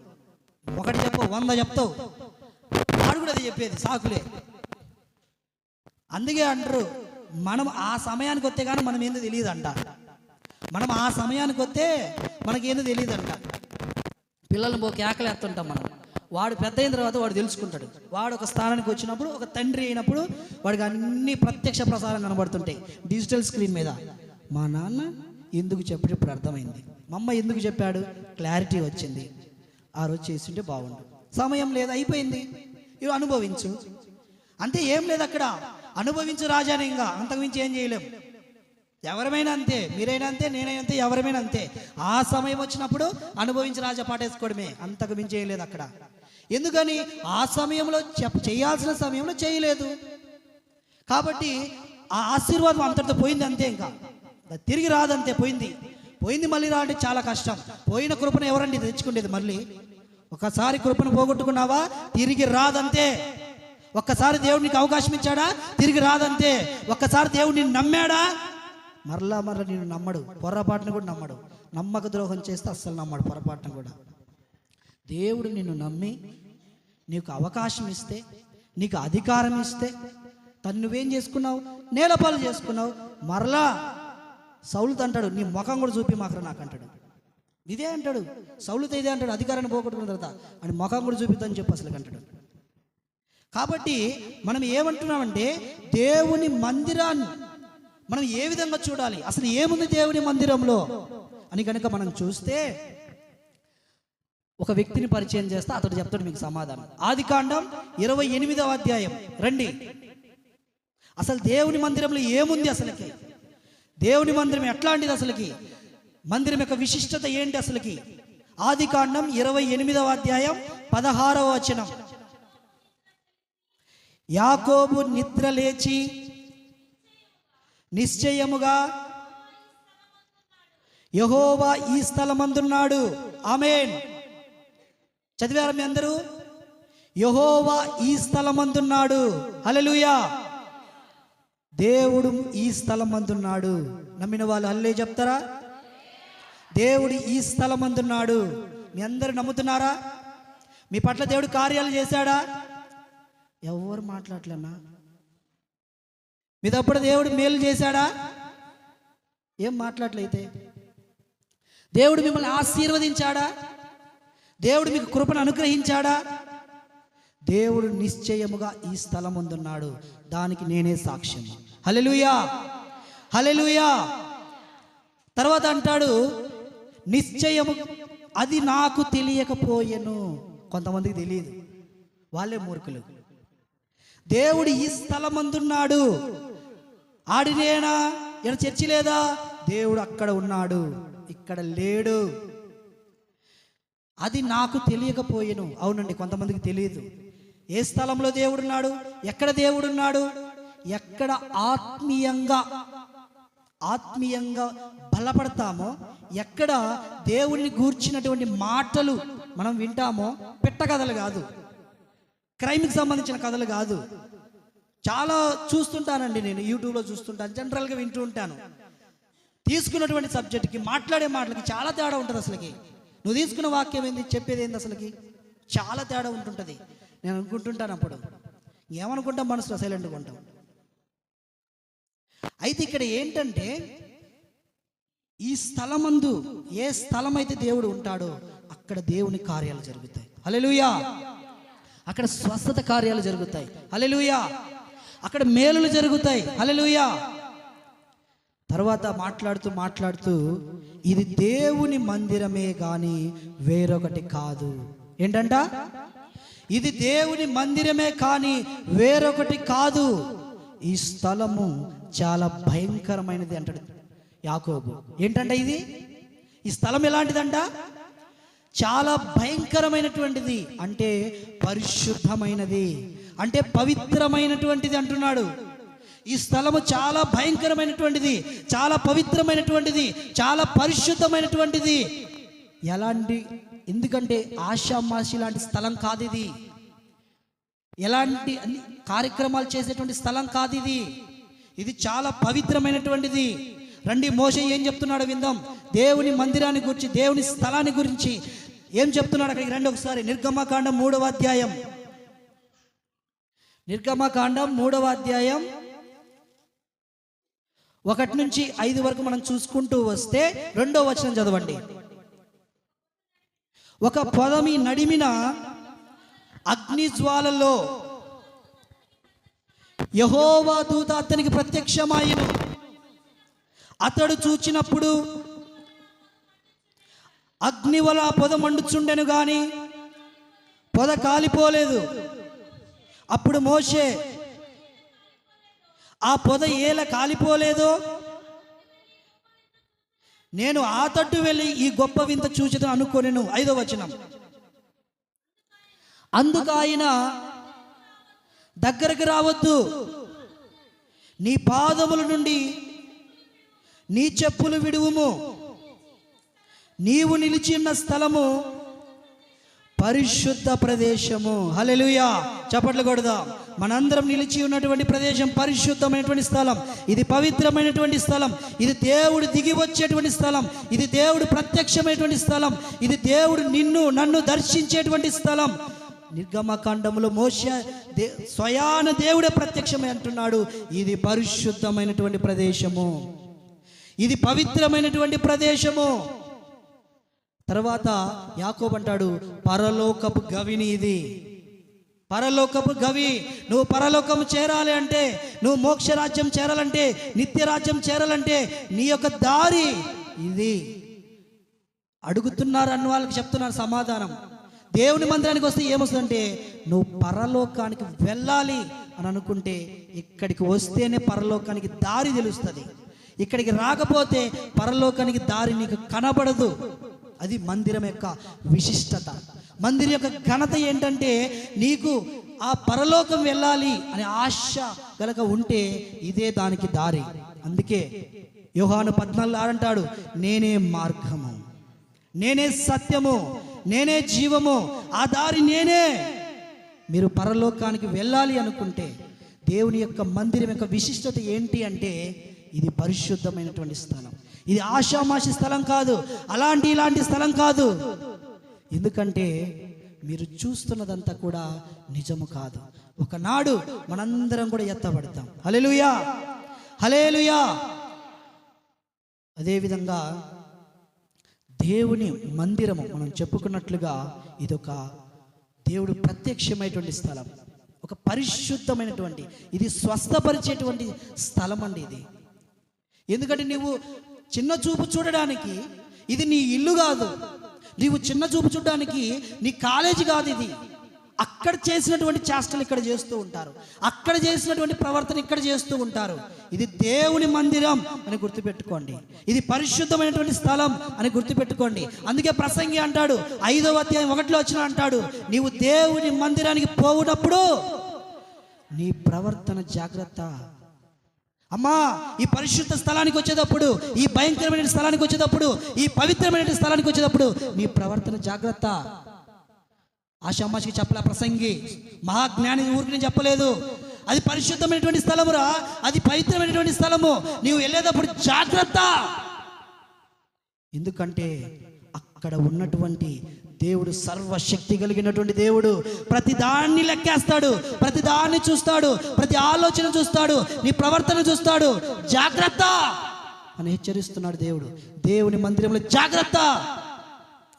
ఒకటి చెప్పవు 100 చెప్తావు. వాడు కూడా అది చెప్పేది సాకులే. అందుకే అంటారు మనం ఆ సమయానికి వస్తే కానీ మనం ఏందో తెలియదంట. మనం ఆ సమయానికి వస్తే మనకేందో తెలియదంట. పిల్లల్ని కేకలేస్తుంటాం మనం. వాడు పెద్ద అయిన తర్వాత వాడు తెలుసుకుంటాడు. వాడు ఒక స్థానానికి వచ్చినప్పుడు, ఒక తండ్రి అయినప్పుడు వాడికి అన్ని ప్రత్యక్ష ప్రసారం కనబడుతుంటాయి డిజిటల్ స్క్రీన్ మీద. మా నాన్న ఎందుకు చెప్పేటప్పుడు అర్థమైంది, మా అమ్మ ఎందుకు చెప్పాడు, క్లారిటీ వచ్చింది. ఆ రోజు చేస్తుంటే బాగుండు. సమయం లేదు, అయిపోయింది, ఇవి అనుభవించు అంతే. ఏం లేదు అక్కడ, అనుభవించు రాజానే, ఇంకా అంతకుమించి ఏం చేయలేం. ఎవరమైనా అంతే, మీరైనా అంతే, నేనైనా అంతే, ఎవరమైనా అంతే. ఆ సమయం వచ్చినప్పుడు అనుభవించి రాజా పాటేసుకోవడమే, అంతకు మించి ఏం లేదు అక్కడ. ఎందుకని ఆ సమయంలో చేయాల్సిన సమయంలో చేయలేదు కాబట్టి ఆ ఆశీర్వాదం అంతటితో పోయింది అంతే. ఇంకా అది తిరిగి రాదంతే. పోయింది మళ్ళీ రా అంటే చాలా కష్టం. పోయిన కృపను ఎవరండి తెచ్చుకునేది మళ్ళీ? ఒకసారి కృపను పోగొట్టుకున్నావా తిరిగి రాదంతే. ఒక్కసారి దేవుడు నీకు అవకాశం ఇచ్చాడా తిరిగి రాదంతే. ఒక్కసారి దేవుడు నిన్ను నమ్మాడా మరలా నిన్ను నమ్మడు, పొరపాటును కూడా నమ్మడు. నమ్మక ద్రోహం చేస్తే అస్సలు నమ్మడు, పొరపాటును కూడా. దేవుడు నిన్ను నమ్మి నీకు అవకాశం ఇస్తే, నీకు అధికారం ఇస్తే తను నువ్వేం చేసుకున్నావు? నేలపాలు చేసుకున్నావు. మరలా సౌలుతో అంటాడు, నీ ముఖం కూడా చూపి మాకు నాకు అంటాడు. ఇదే అంటాడు సౌలుతో, ఇదే అంటాడు, అధికారాన్ని పోగొట్టుకున్న తర్వాత అని ముఖం కూడా చూపిద్దని చెప్పి అసలు అంటాడు. కాబట్టి మనం ఏమంటున్నామంటే దేవుని మందిరాన్ని మనం ఏ విధంగా చూడాలి, అసలు ఏముంది దేవుని మందిరంలో అని కనుక మనం చూస్తే, ఒక వ్యక్తిని పరిచయం చేస్తే అతడు చెప్తాడు మీకు సమాధానం. ఆదికాండం 28వ అధ్యాయం రండి. అసలు దేవుని మందిరంలో ఏముంది? అసలుకి దేవుని మందిరం ఎట్లాంటిది? అసలుకి మందిరం యొక్క విశిష్టత ఏంటి? అసలుకి ఆదికాండం 28వ అధ్యాయం 16వ వచనం. యాకోబు నిద్ర లేచి నిశ్చయముగా యెహోవా ఈ స్థలమందున్నాడు. ఆమేన్. చదివారా మీ అందరూ? యెహోవా ఈ స్థలమందున్నాడు. హల్లెలూయా. దేవుడు ఈ స్థలమందున్నాడు. నమ్మిన వాళ్ళు హల్లెలూయా చెప్తారా? దేవుడు ఈ స్థలమందున్నాడు. మీ అందరూ నమ్ముతున్నారా? మీ పట్ల దేవుడు కార్యాలు చేశాడా? ఎవరు మాట్లాడలేనా? మీ తప్పుడు దేవుడు మేలు చేశాడా? ఏం మాట్లాడలేతే? దేవుడు మిమ్మల్ని ఆశీర్వదించాడా? దేవుడు మీకు కృపను అనుగ్రహించాడా? దేవుడు నిశ్చయముగా ఈ స్థలం ముందున్నాడు, దానికి నేనే సాక్ష్యం. హల్లెలూయా, హల్లెలూయా. తర్వాత అంటాడు నిశ్చయము అది నాకు తెలియకపోయెను. కొంతమందికి తెలియదు, వాళ్ళే మూర్ఖులు. దేవుడు ఈ స్థలం ముందున్నాడు. ఆడినేనా? ఇక్కడ చర్చి లేదా? దేవుడు అక్కడ ఉన్నాడు, ఇక్కడ లేడు. అది నాకు తెలియకపోయెను. అవునండి, కొంతమందికి తెలియదు. ఏ స్థలంలో దేవుడున్నాడు, ఎక్కడ దేవుడున్నాడు, ఎక్కడ ఆత్మీయంగా బలపడతామో, ఎక్కడ దేవుడిని గూర్చినటువంటి మాటలు మనం వింటామో, పెట్ట కథలు కాదు, క్రైమ్కి సంబంధించిన కథలు కాదు. చాలా చూస్తుంటానండి, నేను యూట్యూబ్లో చూస్తుంటాను, జనరల్గా వింటూ ఉంటాను. తీసుకున్నటువంటి సబ్జెక్ట్కి మాట్లాడే మాటలకి చాలా తేడా ఉంటుంది. అసలుకి నువ్వు తీసుకున్న వాక్యం ఏంది, చెప్పేది ఏంది, అసలుకి చాలా తేడా ఉంటుంటుంది. నేను అనుకుంటుంటాను, అప్పుడు ఏమనుకుంటాం, మనసులో సైలెంట్గా ఉంటాం. అయితే ఇక్కడ ఏంటంటే, ఈ స్థలమందు ఏ స్థలం అయితే దేవుడు ఉంటాడో అక్కడ దేవుని కార్యాలు జరుగుతాయి. హల్లెలూయా. అక్కడ స్వస్థత కార్యాలు జరుగుతాయి. హల్లెలూయా. అక్కడ మేలులు జరుగుతాయి. హల్లెలూయా. తర్వాత మాట్లాడుతూ ఇది దేవుని మందిరమే గాని వేరొకటి కాదు. ఏంటంట? ఇది దేవుని మందిరమే కానీ వేరొకటి కాదు. ఈ స్థలము చాలా భయంకరమైనది అంటాడు యాకోబు. ఏంటంట ఇది? ఈ స్థలం ఎలాంటిదంట? చాలా భయంకరమైనటువంటిది, అంటే పరిశుద్ధమైనది, అంటే పవిత్రమైనటువంటిది అంటున్నాడు. ఈ స్థలము చాలా భయంకరమైనటువంటిది, చాలా పవిత్రమైనటువంటిది, చాలా పరిశుద్ధమైనటువంటిది. ఎలాంటి? ఎందుకంటే ఆషామాషి లాంటి స్థలం కాదు ఇది. ఎలాంటి కార్యక్రమాలు చేసేటువంటి స్థలం కాదు ఇది. ఇది చాలా పవిత్రమైనటువంటిది. రండి, మోషే ఏం చెప్తున్నాడో విందాం. దేవుని మందిరాన్ని గురించి, దేవుని స్థలాన్ని గురించి ఏం చెప్తున్నాడు అక్కడికి రండి ఒకసారి. నిర్గమకాండం 3వ అధ్యాయం, నిర్గమకాండం 3వ అధ్యాయం 1 నుంచి 5 వరకు మనం చూసుకుంటూ వస్తే 2వ వచనం చదవండి. ఒక పొదమి నడిమిన అగ్ని జ్వాలలో యెహోవా దూత అతనికి ప్రత్యక్షమాయెను. అతడు చూచినప్పుడు అగ్ని వల్ల పొద మండుచుండెను గాని పొద కాలిపోలేదు. అప్పుడు మోషే, ఆ పొద ఏల కాలిపోలేదో, నేను ఆ తట్టు వెళ్ళి ఈ గొప్ప వింత చూచిదని అనుకొనెను. 5వ వచనం. అందుకు ఆయన, దగ్గరకు రావద్దు, నీ పాదముల నుండి నీ చెప్పులు విడువుము. నీవు నిలిచి ఉన్న స్థలము పరిశుద్ధ ప్రదేశము. హల్లెలూయా, చప్పట్లు కొడదాం. మనందరం నిలిచి ఉన్నటువంటి ప్రదేశం పరిశుద్ధమైనటువంటి స్థలం. ఇది పవిత్రమైనటువంటి స్థలం. ఇది దేవుడు దిగి వచ్చేటువంటి స్థలం. ఇది దేవుడు ప్రత్యక్షమైనటువంటి స్థలం. ఇది దేవుడు నన్ను దర్శించేటువంటి స్థలం. నిర్గమకాండములో మోషే స్వయాన దేవుడే ప్రత్యక్షమై అంటున్నాడు, ఇది పరిశుద్ధమైనటువంటి ప్రదేశము, ఇది పవిత్రమైనటువంటి ప్రదేశము. తర్వాత యాకోబు అంటాడు, పరలోకపు గవిని ఇది, పరలోకపు గవి. నువ్వు పరలోకము చేరాలి అంటే, నువ్వు మోక్షరాజ్యం చేరాలంటే, నిత్యరాజ్యం చేరాలంటే నీ యొక్క దారి ఇది. అడుగుతున్నారు అన్న వాళ్ళకి చెప్తున్నారు సమాధానం. దేవుని మందిరానికి వస్తే ఏమొస్తుందంటే, నువ్వు పరలోకానికి వెళ్ళాలి అని అనుకుంటే ఇక్కడికి వస్తేనే పరలోకానికి దారి తెలుస్తుంది. ఇక్కడికి రాకపోతే పరలోకానికి దారి నీకు కనబడదు. అది మందిరం యొక్క విశిష్టత. మందిరం యొక్క ఘనత ఏంటంటే, నీకు ఆ పరలోకం వెళ్ళాలి అనే ఆశ గనక ఉంటే ఇదే దానికి దారి. అందుకే యోహాను 14:6 అంటాడు, నేనే మార్గము, నేనే సత్యము, నేనే జీవము, ఆ దారి నేనే. మీరు పరలోకానికి వెళ్ళాలి అనుకుంటే దేవుని యొక్క మందిరం యొక్క విశిష్టత ఏంటి అంటే, ఇది పరిశుద్ధమైనటువంటి స్థలం. ఇది ఆషామాషి స్థలం కాదు, ఇలాంటి స్థలం కాదు. ఎందుకంటే మీరు చూస్తున్నదంతా కూడా నిజము కాదు. ఒకనాడు మనందరం కూడా ఎత్తబడతాం. హల్లెలూయా, హల్లెలూయా. అదేవిధంగా దేవుని మందిరము మనం చెప్పుకున్నట్లుగా ఇదొక దేవుడు ప్రత్యక్షమైనటువంటి స్థలం, ఒక పరిశుద్ధమైనటువంటి, ఇది స్వస్థపరిచేటువంటి స్థలం అండి ఇది. ఎందుకంటే నువ్వు చిన్న చూపు చూడడానికి ఇది నీ ఇల్లు కాదు, నీవు చిన్న చూపు చూడడానికి నీ కాలేజీ కాదు. ఇది అక్కడ చేసినటువంటి చేష్టలు ఇక్కడ చేస్తూ ఉంటారు, అక్కడ చేసినటువంటి ప్రవర్తన ఇక్కడ చేస్తూ ఉంటారు. ఇది దేవుని మందిరం అని గుర్తుపెట్టుకోండి, ఇది పరిశుద్ధమైనటువంటి స్థలం అని గుర్తుపెట్టుకోండి. అందుకే ప్రసంగి అంటాడు 5వ అధ్యాయం 1లో వచ్చిన అంటాడు, నీవు దేవుని మందిరానికి పోవునప్పుడు నీ ప్రవర్తన జాగ్రత్త. అమ్మా, ఈ పరిశుద్ధ స్థలానికి వచ్చేటప్పుడు, ఈ భయంకరమైన స్థలానికి వచ్చేటప్పుడు, ఈ పవిత్రమైన స్థలానికి వచ్చేటప్పుడు నీ ప్రవర్తన జాగ్రత్త. ఆషామాషికి చెప్పలే ప్రసంగి, మహాజ్ఞాని ఊరికి చెప్పలేదు. అది పరిశుద్ధమైనటువంటి స్థలమురా, అది పవిత్రమైనటువంటి స్థలము. నీవు వెళ్ళేటప్పుడు జాగ్రత్త. ఎందుకంటే అక్కడ ఉన్నటువంటి దేవుడు సర్వశక్తి కలిగినటువంటి దేవుడు. ప్రతి దాన్ని లెక్కేస్తాడు, ప్రతి దాన్ని చూస్తాడు, ప్రతి ఆలోచన చూస్తాడు, నీ ప్రవర్తన చూస్తాడు. జాగ్రత్త అని హెచ్చరిస్తున్నాడు దేవుడు. దేవుని మందిరంలో జాగ్రత్త.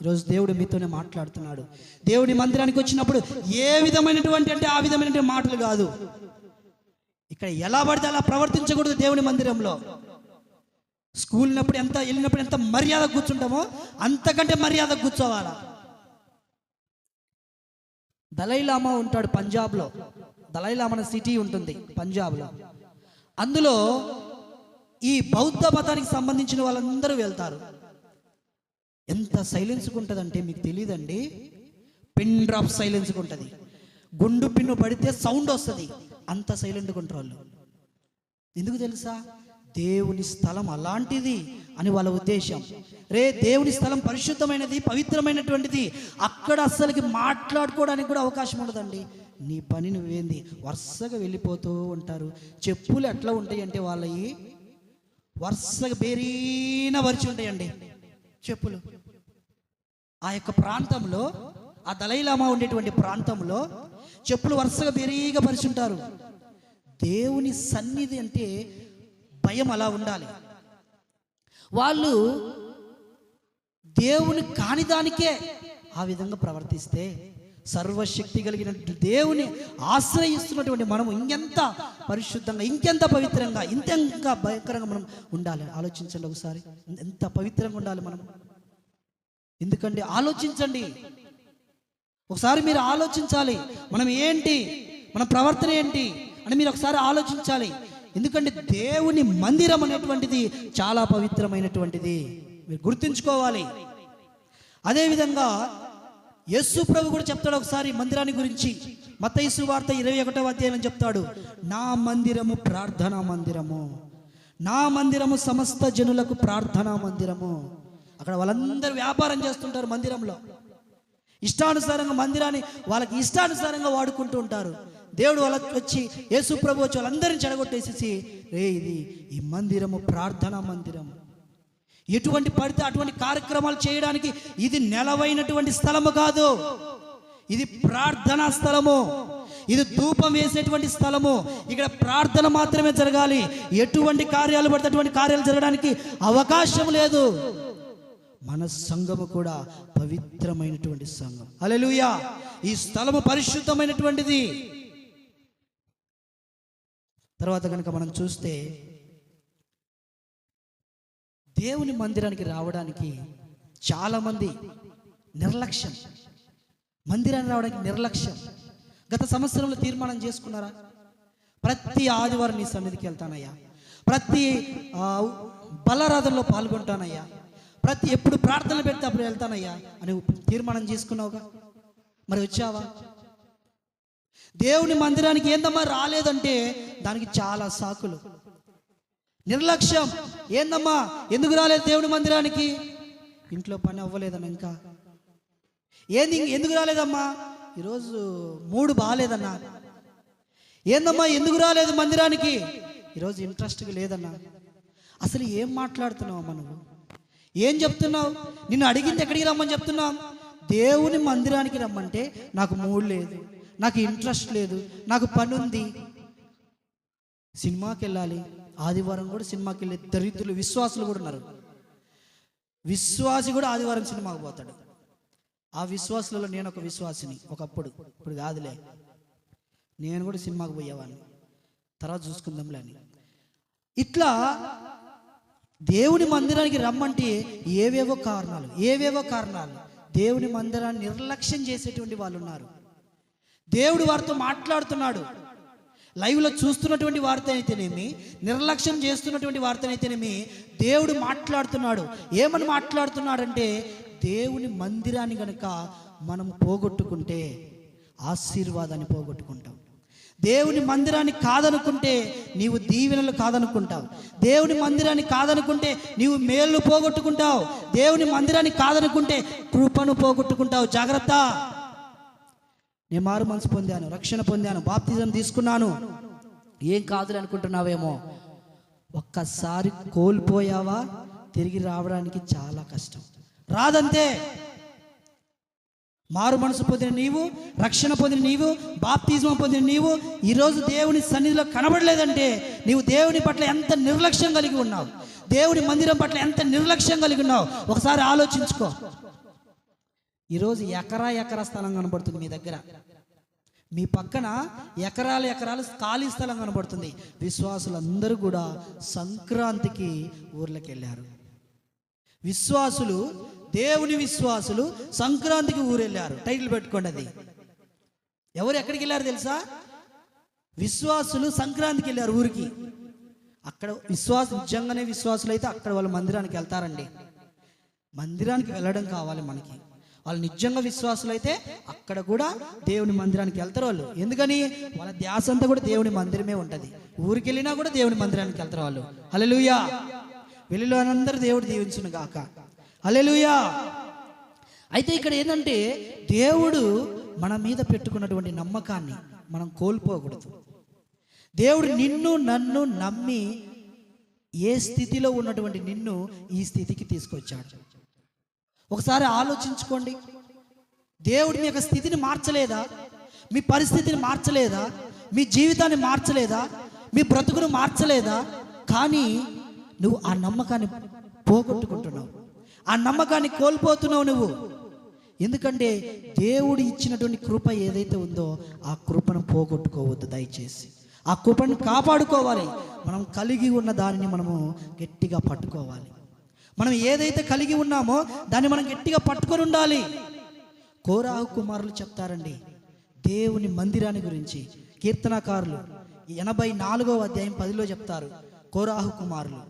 ఈరోజు దేవుడు మీతోనే మాట్లాడుతున్నాడు. దేవుని మందిరానికి వచ్చినప్పుడు ఏ విధమైనటువంటి అంటే ఆ విధమైనటువంటి మాటలు కాదు. ఇక్కడ ఎలా పడితే అలా ప్రవర్తించకూడదు. దేవుని మందిరంలో వెళ్ళినప్పుడు ఎంత మర్యాద కూర్చుంటామో అంతకంటే మర్యాద కూర్చోవాలా. దలైలామా ఉంటాడు పంజాబ్లో. దలైలామా అనే సిటీ ఉంటుంది పంజాబ్లో. అందులో ఈ బౌద్ధ మతానికి సంబంధించిన వాళ్ళందరూ వెళ్తారు. ఎంత సైలెన్స్గా ఉంటుందంటే మీకు తెలియదండి. పిన్ డ్రాప్ సైలెన్స్గా ఉంటుంది. గుండు పిన్ను పడితే సౌండ్ వస్తుంది, అంత సైలెంట్గా ఉంటారు వాళ్ళు. ఎందుకు తెలుసా? దేవుని స్థలం అలాంటిది అని వాళ్ళ ఉద్దేశం. దేవుని స్థలం పరిశుద్ధమైనది, పవిత్రమైనటువంటిది. అక్కడ అస్సలకి మాట్లాడుకోవడానికి కూడా అవకాశం ఉండదండి. నీ పని నువ్వేంది, వరుసగా వెళ్ళిపోతూ ఉంటారు. చెప్పులు ఎట్లా ఉంటాయి అంటే వాళ్ళవి వరుసగా బేరీన వరిచి ఉంటాయండి చెప్పులు. ఆ యొక్క ప్రాంతంలో, ఆ దలైలామా ఉండేటువంటి ప్రాంతంలో చెప్పులు వరుసగా బేరీగా పరిచుంటారు. దేవుని సన్నిధి అంటే భయం అలా ఉండాలి. వాళ్ళు దేవుని కాని దానికే ఆ విధంగా ప్రవర్తిస్తే, సర్వశక్తి కలిగిన దేవుని ఆశ్రయిస్తున్నటువంటి మనము ఇంకెంత పరిశుద్ధంగా, ఇంకెంత పవిత్రంగా, ఇంకా భయంకరంగా మనం ఉండాలి. ఆలోచించండి ఒకసారి, ఎంత పవిత్రంగా ఉండాలి మనం. ఎందుకంటే ఆలోచించండి ఒకసారి, మీరు ఆలోచించాలి మనం ఏంటి, మన ప్రవర్తన ఏంటి అని మీరు ఒకసారి ఆలోచించాలి. ఎందుకంటే దేవుని మందిరం అనేటువంటిది చాలా పవిత్రమైనటువంటిది, మీరు గుర్తుంచుకోవాలి. అదేవిధంగా యేసు ప్రభు కూడా చెప్తాడు ఒకసారి మందిరాన్ని గురించి. మత్తయి సువార్త 21వ అధ్యాయం చెప్తాడు, నా మందిరము ప్రార్థనా మందిరము, నా మందిరము సమస్త జనులకు ప్రార్థనా మందిరము. అక్కడ వాళ్ళందరూ వ్యాపారం చేస్తుంటారు మందిరంలో. ఇష్టానుసారంగా మందిరాన్ని వాళ్ళకి ఇష్టానుసారంగా వాడుకుంటూ ఉంటారు. దేవుడు వాళ్ళకి వచ్చి, యేసు ప్రభు వచ్చి వాళ్ళందరినీ చెడగొట్టేసేసి, ఇది ఈ మందిరము ప్రార్థనా మందిరం, ఎటువంటి పడితే అటువంటి కార్యక్రమాలు చేయడానికి ఇది నెలవైనటువంటి స్థలము కాదు, ఇది ప్రార్థనా స్థలము, ఇది ధూపం వేసేటువంటి స్థలము. ఇక్కడ ప్రార్థన మాత్రమే జరగాలి. ఎటువంటి కార్యాలు పడితే అటువంటి కార్యాలు జరగడానికి అవకాశం లేదు. మన సంఘము కూడా పవిత్రమైనటువంటి సంఘం. హల్లెలూయా. ఈ స్థలము పరిశుద్ధమైనటువంటిది. తర్వాత కనుక మనం చూస్తే, దేవుని మందిరానికి రావడానికి చాలామంది నిర్లక్ష్యం. మందిరానికి రావడానికి నిర్లక్ష్యం. గత సంవత్సరంలో తీర్మానం చేసుకున్నారా? ప్రతి ఆదివారం నీ సన్నిధికి వెళ్తానయ్యా, ప్రతి బలారాధనలో పాల్గొంటానయ్యా, ఎప్పుడు ప్రార్థనలు పెడితే అప్పుడు వెళ్తానయ్యా అని తీర్మానం చేసుకున్నావుగా. మరి వచ్చావా? దేవుని మందిరానికి ఏందమ్మా రాలేదంటే దానికి చాలా సాకులు. నిర్లక్ష్యం. ఏందమ్మా ఎందుకు రాలేదు దేవుని మందిరానికి? ఇంట్లో పని అవ్వలేదన్న. ఇంకా ఎందుకు రాలేదమ్మా? ఈరోజు మూడు బాగాలేదన్నా. ఏందమ్మా ఎందుకు రాలేదు మందిరానికి? ఈరోజు ఇంట్రెస్ట్గా లేదన్నా. అసలు ఏం మాట్లాడుతున్నావు నువ్వు? ఏం చెప్తున్నావు? నిన్ను అడిగింది ఎక్కడికి రమ్మని చెప్తున్నావు? దేవుని మందిరానికి రమ్మంటే నాకు మూడ్ లేదు, నాకు ఇంట్రెస్ట్ లేదు, నాకు పని ఉంది, సినిమాకి వెళ్ళాలి. ఆదివారం కూడా సినిమాకి వెళ్ళే దరిద్రులు విశ్వాసులు కూడా ఉన్నారు. విశ్వాసి కూడా ఆదివారం సినిమాకి పోతాడు. ఆ విశ్వాసులలో నేను ఒక విశ్వాసిని ఒకప్పుడు, ఇప్పుడు కాదులే. నేను కూడా సినిమాకి పోయేవాడిని, తర్వాత చూసుకుందాంలే అని. ఇట్లా దేవుని మందిరానికి రమ్మంటే ఏవేవో కారణాలు దేవుని మందిరాన్ని నిర్లక్ష్యం చేసేటువంటి వాళ్ళు ఉన్నారు. దేవుడు వారితో మాట్లాడుతున్నాడు. లైవ్లో చూస్తున్నటువంటి వారితో అయితేనేమి, నిర్లక్ష్యం చేస్తున్నటువంటి వారితో అయితేనేమి దేవుడు మాట్లాడుతున్నాడు. ఏమని మాట్లాడుతున్నాడంటే, దేవుని మందిరాన్ని గనుక మనం పోగొట్టుకుంటే ఆశీర్వాదాన్ని పోగొట్టుకుంటాం. దేవుని మందిరాన్ని కాదనుకుంటే నీవు దీవెనలు కాదనుకుంటావు. దేవుని మందిరాన్ని కాదనుకుంటే నీవు మేలు పోగొట్టుకుంటావు. దేవుని మందిరాన్ని కాదనుకుంటే కృపను పోగొట్టుకుంటావు. జాగ్రత్త. నేను మారు మనసు పొందాను, రక్షణ పొందాను, బాప్తిజం తీసుకున్నాను, ఏం కాదులే అనుకుంటున్నావేమో. ఒక్కసారి కోల్పోయావా తిరిగి రావడానికి చాలా కష్టం. రాదంతే. మారు మనసు పొందిన నీవు, రక్షణ పొందిన నీవు, బాప్తిజం పొందిన నీవు ఈరోజు దేవుని సన్నిధిలో కనబడలేదంటే నీవు దేవుని పట్ల ఎంత నిర్లక్ష్యం కలిగి ఉన్నావు, దేవుని మందిరం పట్ల ఎంత నిర్లక్ష్యం కలిగి ఉన్నావు ఒకసారి ఆలోచించుకో. ఈరోజు ఎకరా స్థలం కనబడుతుంది మీ దగ్గర, మీ పక్కన ఎకరాలు ఖాళీ స్థలం కనబడుతుంది. విశ్వాసులందరూ కూడా సంక్రాంతికి ఊర్లోకి వెళ్ళారు. దేవుని విశ్వాసులు సంక్రాంతికి ఊరెళ్ళారు. టైటిల్ పెట్టుకోండి అది. ఎవరు ఎక్కడికి వెళ్ళారు తెలుసా? విశ్వాసులు సంక్రాంతికి వెళ్ళారు ఊరికి. అక్కడ నిజంగానే విశ్వాసులు అయితే అక్కడ వాళ్ళు మందిరానికి వెళ్తారండి. మందిరానికి వెళ్ళడం కావాలి మనకి. వాళ్ళు నిజంగా విశ్వాసులు అయితే అక్కడ కూడా దేవుని మందిరానికి వెళ్తారు వాళ్ళు. ఎందుకని? వాళ్ళ ధ్యాస అంతా కూడా దేవుని మందిరమే ఉంటుంది. ఊరికి వెళ్ళినా కూడా దేవుని మందిరానికి వెళ్తారు వాళ్ళు. హల్లెలూయా. వెళ్ళిలో అందరూ దేవుడు దీవించును గాక. హల్లెలూయా. అయితే ఇక్కడ ఏంటంటే దేవుడు మన మీద పెట్టుకున్నటువంటి నమ్మకాన్ని మనం కోల్పోకూడదు. దేవుడు నిన్ను నన్ను నమ్మి ఏ స్థితిలో ఉన్నటువంటి నిన్ను ఈ స్థితికి తీసుకొచ్చాడు. ఒకసారి ఆలోచించుకోండి. దేవుడు మీ యొక్క స్థితిని మార్చలేదా? మీ పరిస్థితిని మార్చలేదా? మీ జీవితాన్ని మార్చలేదా? మీ బ్రతుకును మార్చలేదా? కానీ నువ్వు ఆ నమ్మకాన్ని పోగొట్టుకుంటున్నావు, ఆ నమ్మకాన్ని కోల్పోతున్నావు నువ్వు. ఎందుకంటే దేవుడు ఇచ్చినటువంటి కృప ఏదైతే ఉందో ఆ కృపను పోగొట్టుకోవద్దు దయచేసి. ఆ కృపను కాపాడుకోవాలి. మనం కలిగి ఉన్న దానిని మనము గట్టిగా పట్టుకోవాలి. మనం ఏదైతే కలిగి ఉన్నామో దాన్ని మనం గట్టిగా పట్టుకొని ఉండాలి. కోరాహు కుమారులు చెప్తారండి దేవుని మందిరాన్ని గురించి. కీర్తనకారులు 84వ అధ్యాయం 10లో చెప్తారు. కోరాహు కుమారులు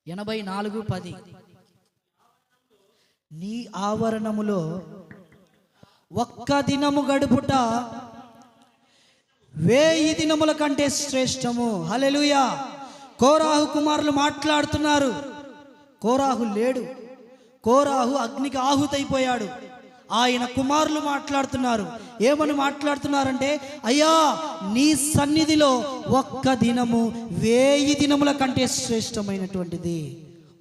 84:10, నీ ఆవరణములో ఒక్క దినము గడుపుట 1000 దినముల కంటే శ్రేష్టము. హల్లెలూయా. కోరాహు కుమారులు మాట్లాడుతున్నారు. కోరాహు లేడు, కోరాహు అగ్నికి ఆహుతైపోయాడు. ఆయన కుమారులు మాట్లాడుతున్నారు. ఏమని మాట్లాడుతున్నారంటే, అయ్యా నీ సన్నిధిలో ఒక్క దినము 1000 దినముల కంటే శ్రేష్టమైనటువంటిది.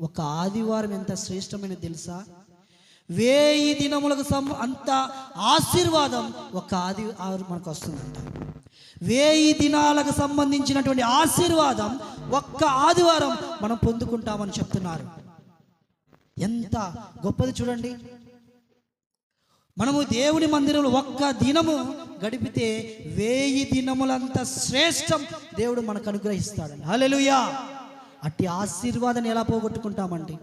ఒక ఆదివారం ఎంత శ్రేష్టమైనది తెలుసా? 1000 దినములకు అంత ఆశీర్వాదం ఒక ఆదివారం మనకు వస్తుందంట. 1000 దినాలకు సంబంధించినటువంటి ఆశీర్వాదం ఒక్క ఆదివారం మనం పొందుకుంటామని చెప్తున్నారు. ఎంత గొప్పది చూడండి. మనము దేవుని మందిరంలో ఒక్క దినము గడిపితే 1000 దినములంత శ్రేష్టం దేవుడు మనకు అనుగ్రహిస్తాడు. హల్లెలూయా. అట్టి ఆశీర్వాదాన్ని ఎలా పోగొట్టుకుంటామండి?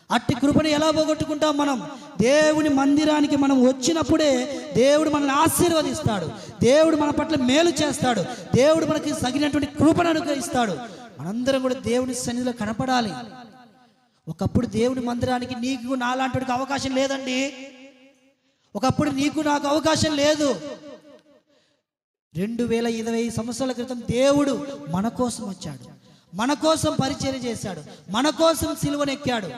అట్టి కృపను ఎలా పోగొట్టుకుంటాం? మనం దేవుని మందిరానికి మనం వచ్చినప్పుడే దేవుడు మనల్ని ఆశీర్వదిస్తాడు. దేవుడు మన పట్ల మేలు చేస్తాడు. దేవుడు మనకి తగినటువంటి కృపను అనుగ్రహిస్తాడు. మనందరం కూడా దేవుని సన్నిధిలో కనపడాలి. ఒకప్పుడు దేవుని మందిరానికి నీకు నాలాంటి అవకాశం లేదండి. ఒకప్పుడు నీకు నాకు అవకాశం లేదు. 2020 సంవత్సరాల క్రితం దేవుడు మన కోసం వచ్చాడు, మన కోసం పరిచర్య చేశాడు, మన కోసం సిలువనెక్కాడు,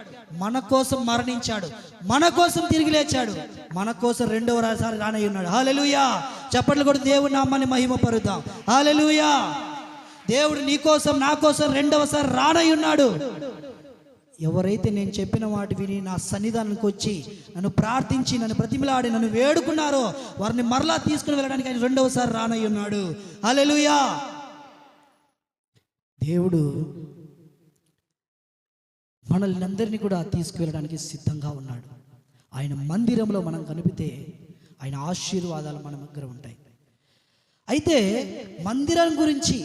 మన కోసం మరణించాడు, మన కోసం తిరిగి లేచాడు, మన కోసం రెండవసారి రానయ్య ఉన్నాడు. హల్లెలూయా. చప్పట్లు కూడా దేవుని నామాన్ని మహిమపరుద్దాం. హల్లెలూయా. దేవుడు నీ కోసం నా కోసం రెండవసారి రానయ్య ఉన్నాడు. ఎవరైతే నేను చెప్పిన వాటి విని నా సన్నిధానానికి వచ్చి నన్ను ప్రార్థించి నన్ను బ్రతిమిలాడి నన్ను వేడుకున్నారో వారిని మరలా తీసుకుని వెళ్ళడానికి ఆయన రెండవసారి రానయ్య ఉన్నాడు. హల్లెలూయా. దేవుడు మనల్ని అందరినీ కూడా తీసుకువెళ్ళడానికి సిద్ధంగా ఉన్నాడు. ఆయన మందిరంలో మనం కనిపితే ఆయన ఆశీర్వాదాలు మన దగ్గర ఉంటాయి. అయితే మందిరం గురించి,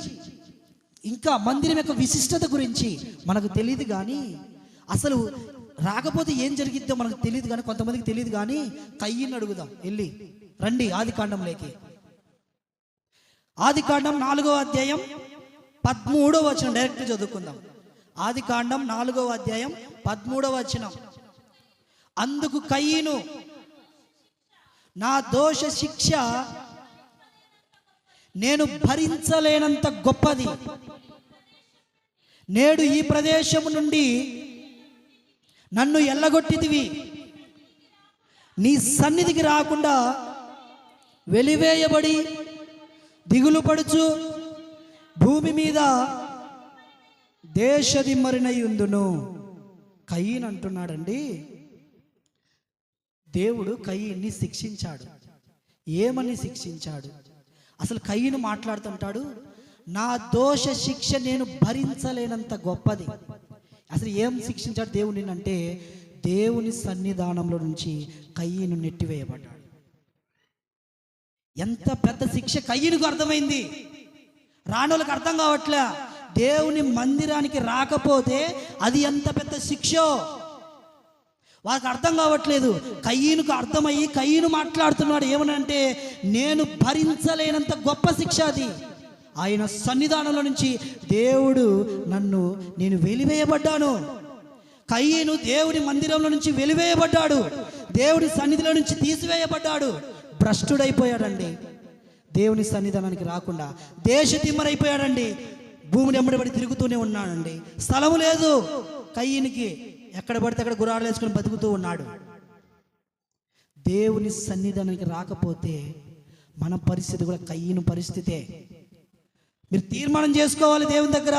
ఇంకా మందిరం యొక్క విశిష్టత గురించి మనకు తెలియదు. కానీ అసలు రాకపోతే ఏం జరిగిద్దో మనకు తెలియదు. కానీ కొంతమందికి తెలియదు. కానీ కయ్యను అడుగుదాం. వెళ్ళి రండి ఆదికాండంలోకి. ఆదికాండం 4వ అధ్యాయం 13వ వచనం డైరెక్ట్ చదువుకుందాం. ఆదికాండం 4వ అధ్యాయం 13వ వచనం. అందుకు కయ్యను, నా దోష శిక్ష నేను భరించలేనంత గొప్పది. నేడు ఈ ప్రదేశము నుండి నన్ను ఎల్లగొట్టితివి. నీ సన్నిధికి రాకుండా వెలివేయబడి దిగులు పడుచు భూమి మీద దేశదిమ్మరినై ఉందును. కయ్యను అంటున్నాడండి, దేవుడు కయ్యన్ని శిక్షించాడు. ఏమని శిక్షించాడు? అసలు కయ్యను మాట్లాడుతుంటాడు, నా దోష శిక్ష నేను భరించలేనంత గొప్పది. అసలు ఏం శిక్షించాడు దేవుని అంటే, దేవుని సన్నిధానంలో నుంచి కయ్యను నెట్టివేయబడ్డాడు. ఎంత పెద్ద శిక్ష కయ్యనుకు అర్థమైంది, రాణులకు అర్థం కావట్లే. దేవుని మందిరానికి రాకపోతే అది ఎంత పెద్ద శిక్షో వాళ్ళకి అర్థం కావట్లేదు. కయ్యనుకు అర్థమయ్యి కయ్యను మాట్లాడుతున్నాడు. ఏమనంటే, నేను భరించలేనంత గొప్ప శిక్ష అది. ఆయన సన్నిధానంలో నుంచి దేవుడు నేను వెలివేయబడ్డాను. కయ్యను దేవుని మందిరంలో నుంచి వెలివేయబడ్డాడు, దేవుని సన్నిధిలో నుంచి తీసివేయబడ్డాడు. భ్రష్టుడైపోయాడండి. దేవుని సన్నిధానానికి రాకుండా దేశతిమ్మరైపోయాడండి. భూమిని ఎమ్మడిపడి తిరుగుతూనే ఉన్నాడండి. స్థలము లేదు కయ్యనికి. ఎక్కడ పడితే అక్కడ గుర్రాలు వేసుకొని బతుకుతూ ఉన్నాడు. దేవుని సన్నిధానానికి రాకపోతే మన పరిస్థితి కూడా కయ్యను పరిస్థితే. మీరు తీర్మానం చేసుకోవాలి దేవుని దగ్గర.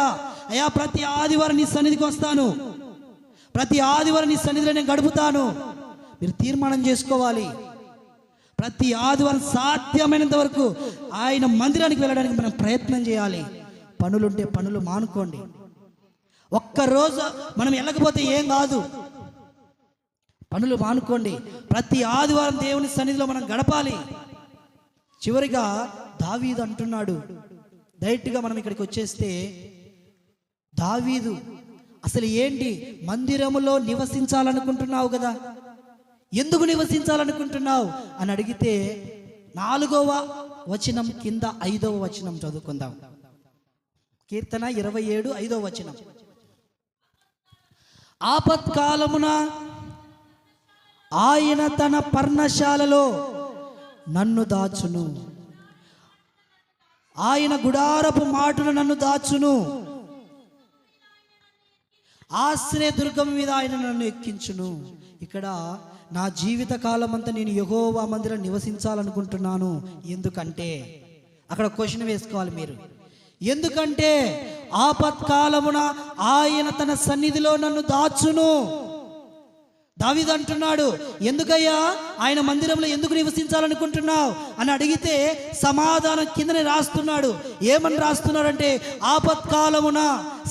అయ్యా, ప్రతి ఆదివారం నీ సన్నిధికి వస్తాను, ప్రతి ఆదివారం నీ సన్నిధిలో నేను గడుపుతాను. మీరు తీర్మానం చేసుకోవాలి. ప్రతి ఆదివారం సాధ్యమైనంత వరకు ఆయన మందిరానికి వెళ్ళడానికి మనం ప్రయత్నం చేయాలి. పనులుంటే పనులు మానుకోండి. ఒక్కరోజు మనం వెళ్ళకపోతే ఏం కాదు, పనులు మానుకోండి. ప్రతి ఆదివారం దేవుని సన్నిధిలో మనం గడపాలి. చివరిగా దావీదు అంటున్నాడు, డైరెక్ట్గా మనం ఇక్కడికి వచ్చేస్తే, దావీదు అసలు ఏంటి, మందిరములో నివసించాలనుకుంటున్నావు కదా, ఎందుకు నివసించాలనుకుంటున్నావు అని అడిగితే 4వ వచనం కింద 5వ వచనం చదువుకుందాం. కీర్తన 27 5వ వచనం. ఆపత్కాలమున ఆయన తన పర్ణశాలలో నన్ను దాచును, ఆయన గుడారపు మాటును నన్ను దాచును. ఆశ్రయదుర్గం మీద ఆయన నన్ను ఎక్కించును. ఇక్కడ నా జీవిత కాలం అంతా నేను యెహోవా మందిరం నివసించాలనుకుంటున్నాను. ఎందుకంటే అక్కడ క్వశ్చన్ వేసుకోవాలి మీరు. ఎందుకంటే ఆపత్కాలమున ఆయన తన సన్నిధిలో నన్ను దాచును. దావీదు అంటున్నాడు, ఎందుకయ్యా ఆయన మందిరంలో ఎందుకు నివసించాలనుకుంటున్నావు అని అడిగితే సమాధానం కిందనే రాస్తున్నాడు. ఏమని రాస్తున్నాడంటే, ఆపత్కాలమున,